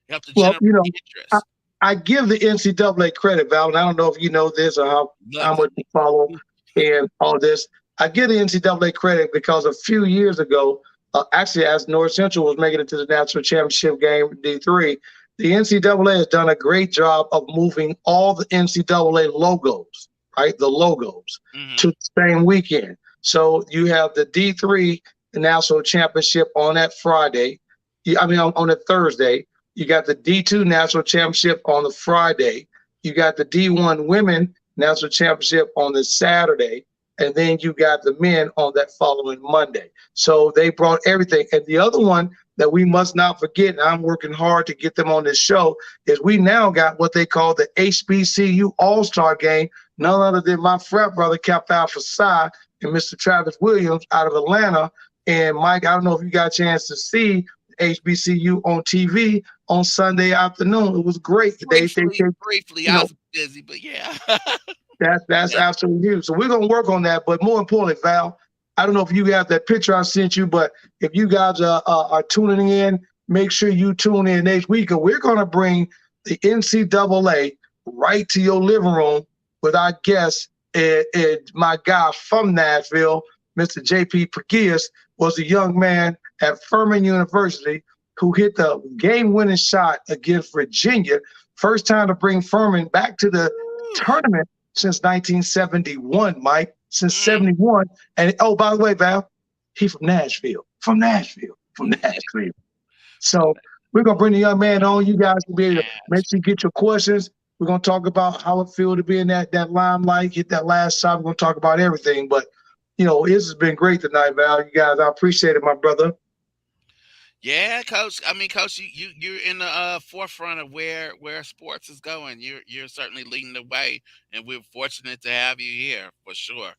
to Well, generate I, interest. I give the NCAA credit, Val, and I don't know if you know this or how Look, much you follow and all this. I give the NCAA credit because a few years ago, actually, as North Central was making it to the national championship game D3, the NCAA has done a great job of moving all the NCAA logos, right? The logos to hmm the same weekend. So you have the D3 national championship on that Friday. I mean, on a Thursday. You got the D2 National Championship on the Friday. You got the D1 Women National Championship on the Saturday. And then you got the men on that following Monday. So they brought everything. And the other one that we must not forget, and I'm working hard to get them on this show, is we now got what they call the HBCU All-Star Game. None other than my frat brother, Cap Alpha Psi, and Mr. Travis Williams out of Atlanta. And Mike, I don't know if you got a chance to see HBCU on TV on Sunday afternoon. It was great. briefly, You I know, was busy, but yeah. that's Yeah. absolutely huge. So we're gonna work on that. But more importantly, Val, I don't know if you have that picture I sent you, but if you guys are tuning in, make sure you tune in next week. And we're gonna bring the NCAA right to your living room with our guest, my guy from Nashville, Mr. JP Pergias, was a young man at Furman University who hit the game-winning shot against Virginia. First time to bring Furman back to the Woo. tournament since 1971, Mike, since Mm, 71. And oh, by the way, Val, he from yeah, Nashville. So we're gonna bring the young man on. You guys will be able to make sure Nashville. you get your questions. We're gonna talk about how it feels to be in that limelight, hit that last shot. We're gonna talk about everything. But this has been great tonight, Val. You guys, I appreciate it, my brother. Yeah, coach. I mean, coach, you're in the forefront of where sports is going. You're certainly leading the way, and we're fortunate to have you here for sure.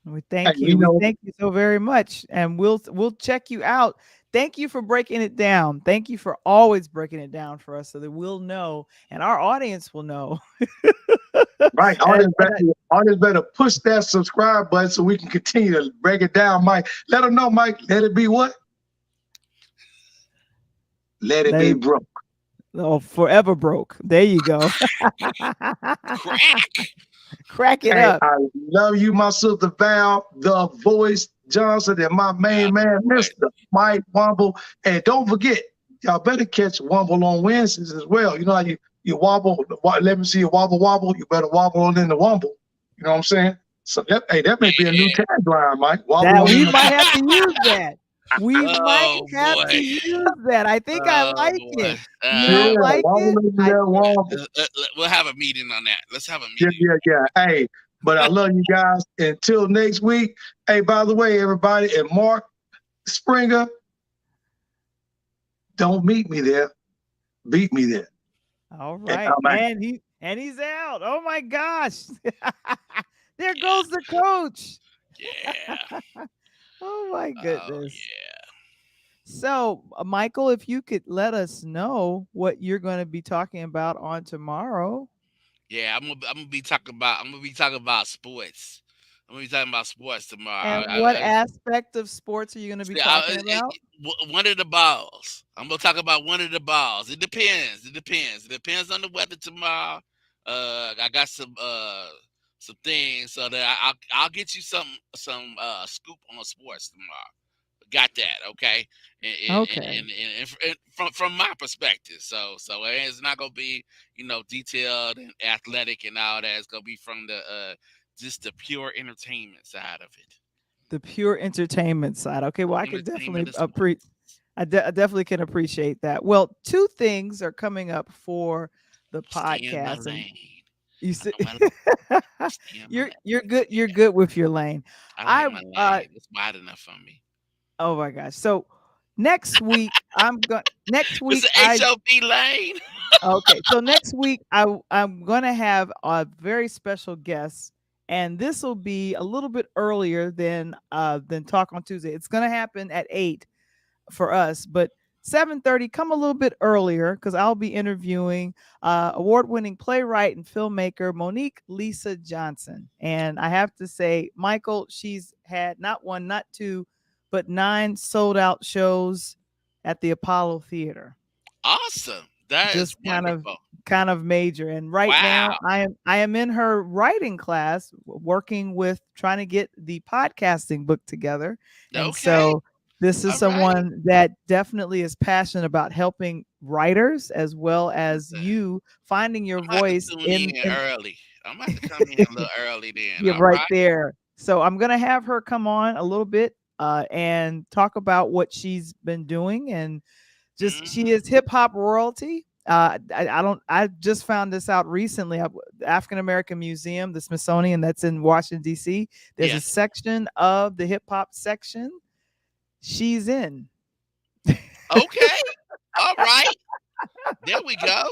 We And thank you. We thank you so very much, and we'll check you out. Thank you for breaking it down. Thank you for always breaking it down for us, so that we'll know, and our audience will know. right, artists better push that subscribe button so we can continue to break it down, Mike. Let them know, Mike. Let it be what? Let it Let be it broke. forever broke. There you go. Crack. Crack it Hey, up. I love you, my sister Val, the voice Johnson, and my Yeah, main man, boy. Mr. Mike Wamble. And don't forget, y'all better catch Wamble on Wednesdays as well. You know how you wobble, let me see you wobble. You better wobble on in the Wamble. You know what I'm saying? So that may be a new Yeah. tagline, Mike. Wobble That on in we the might have to use that. We might Oh have to boy. use that. I think I Oh like boy. it. You Yeah, don't like wobble it? into I that Wamble. We'll have a meeting on that. Let's have a Yeah, meeting. yeah, yeah. Hey, but I love you guys. Until next week. Hey, by the way, everybody, and Mark Springer, don't meet me there. Beat me there. All And right. I'm out. And he's out. Oh my gosh. There Yeah. goes the coach. Yeah. Oh my Oh goodness. yeah. So, Michael, if you could let us know what you're going to be talking about on tomorrow. Yeah, I'm gonna be talking about sports. I'm gonna be talking about sports tomorrow. And what aspect of sports are you going to be See, talking about? one of the balls. I'm gonna talk about one of the balls. It depends. It depends. It depends on the weather tomorrow. I got some things so that I'll get you some scoop on sports tomorrow. Got that, okay? Okay. And from my perspective, so it's not gonna be detailed and athletic and all that. It's gonna be from the just the pure entertainment side of it. The pure entertainment side. Okay, well, I could Entertainment definitely of sports. I definitely can appreciate that. Well, two things are coming up for the Stay in my podcast, and lane. you I see, know my lane. Stay in my lane. you're good. You're Yeah, good with your lane. I like I my lane. It's wide enough for me. Oh my gosh. So next week next It's week an HOV lane. okay. So next week I'm gonna have a very special guest, and this will be a little bit earlier than Talk on Tuesday. It's gonna happen at 8 for us, but 7:30, come a little bit earlier because I'll be interviewing award-winning playwright and filmmaker Monique Lisa Johnson. And I have to say, Michael, she's had not one, not two, but 9 sold-out shows at the Apollo Theater. Awesome. That is Just wonderful. kind of major. And right now Wow. I am in her writing class working with trying to get the podcasting book together. And Okay. so this is All right. someone that definitely is passionate about helping writers as well as Listen, you finding your I'm gonna have to voice tune in in early. I'm gonna have to come in a little early then. you're All right right. there. So I'm gonna have her come on a little bit and talk about what she's been doing, and just she Hmm. is hip hop royalty. I don't. I just found this out recently. The African American Museum, the Smithsonian, that's in Washington D.C. There's a Yes. section of the hip hop section. She's in. Okay. All right. There we go.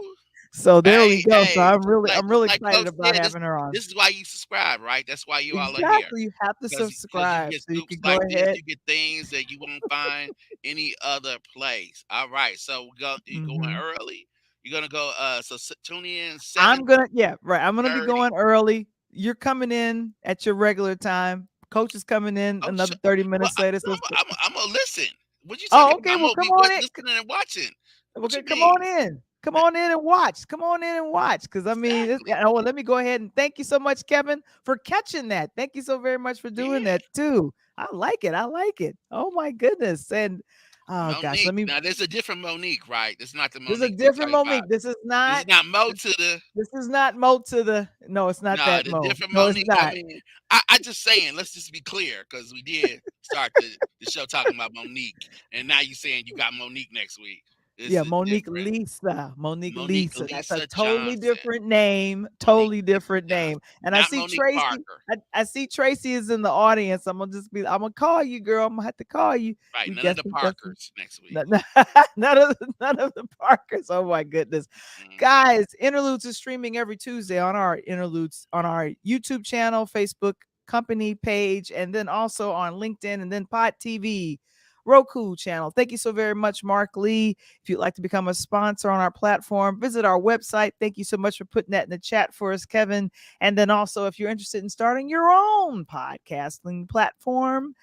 So there we Hey, go. So hey, I'm just really like excited Coach about said, having her on. this is why you subscribe, right? That's why you all are here. Exactly. You have to Because you subscribe get so you scoops can go like this, ahead. you get things that you won't find any other place. All right, so you going Mhm. early. You're gonna go. Tune in I'm seven gonna yeah, right. I'm gonna be thirty. going early. You're coming in at your regular time. Coach is coming in Oh, another 30 well, minutes later. So I'm gonna listen. What you oh, talking okay. about? I'm Well, gonna come be on in. listening and watching. What Okay, you come on mean? in. Come Ma- on in and watch. Come on in and watch. Because I mean, Exactly. oh, well, let me go ahead and thank you so much, Kevin, for catching that. Thank you so very much for doing Yeah, that too. I like it. I like it. Oh my goodness. And oh gosh, Monique. Now there's a different Monique, right? It's not the there's a Monique you're different talking about. Monique. This is not Mo to the. This is not Mo to the no, it's not Nah, that the Mo. different No, it's Monique. I not. mean, I just saying. Let's just be clear, because we did start the show talking about Monique, and now you saying you got Monique next week. This Yeah, is Monique different. Lisa. Monique Monique Lisa. That's a Lisa totally Johnson. different name. Monique Totally Lisa different name. Johnson, And I not see Monique Tracy. Parker. I see Tracy is in the audience. I'm gonna call you, girl. I'm gonna have to call you. Right, We none of guess the we got some Parkers next week. none, none of the Parkers. Oh my goodness. Hmm. Guys, Interludes is streaming every Tuesday on our Interludes on our YouTube channel, Facebook company page, and then also on LinkedIn and then Pod TV. Roku channel. Thank you so very much, Mark Lee. If you'd like to become a sponsor on our platform, visit our website. Thank you so much for putting that in the chat for us, Kevin. And then also, if you're interested in starting your own podcasting platform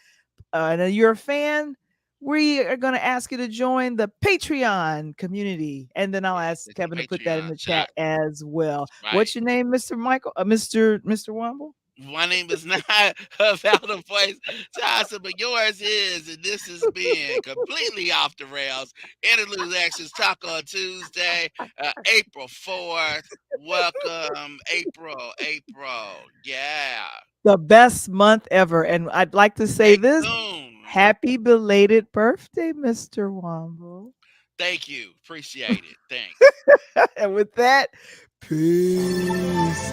and you're a fan, we are going to ask you to join the Patreon community. And then I'll Yeah, ask get some Kevin to put that in Patreon the chat shots. as well. Right. What's your name, Mr. Michael? Mr. Wamble? My name is not Valda Voice Johnson, but yours is, and this has been completely off the rails. Interludes Extra Talk on Tuesday, April 4th. Welcome, April. Yeah. The best month ever. And I'd like to say Stay this. tuned. Happy belated birthday, Mr. Wamble. Thank you. Appreciate it. Thanks. And with that, peace.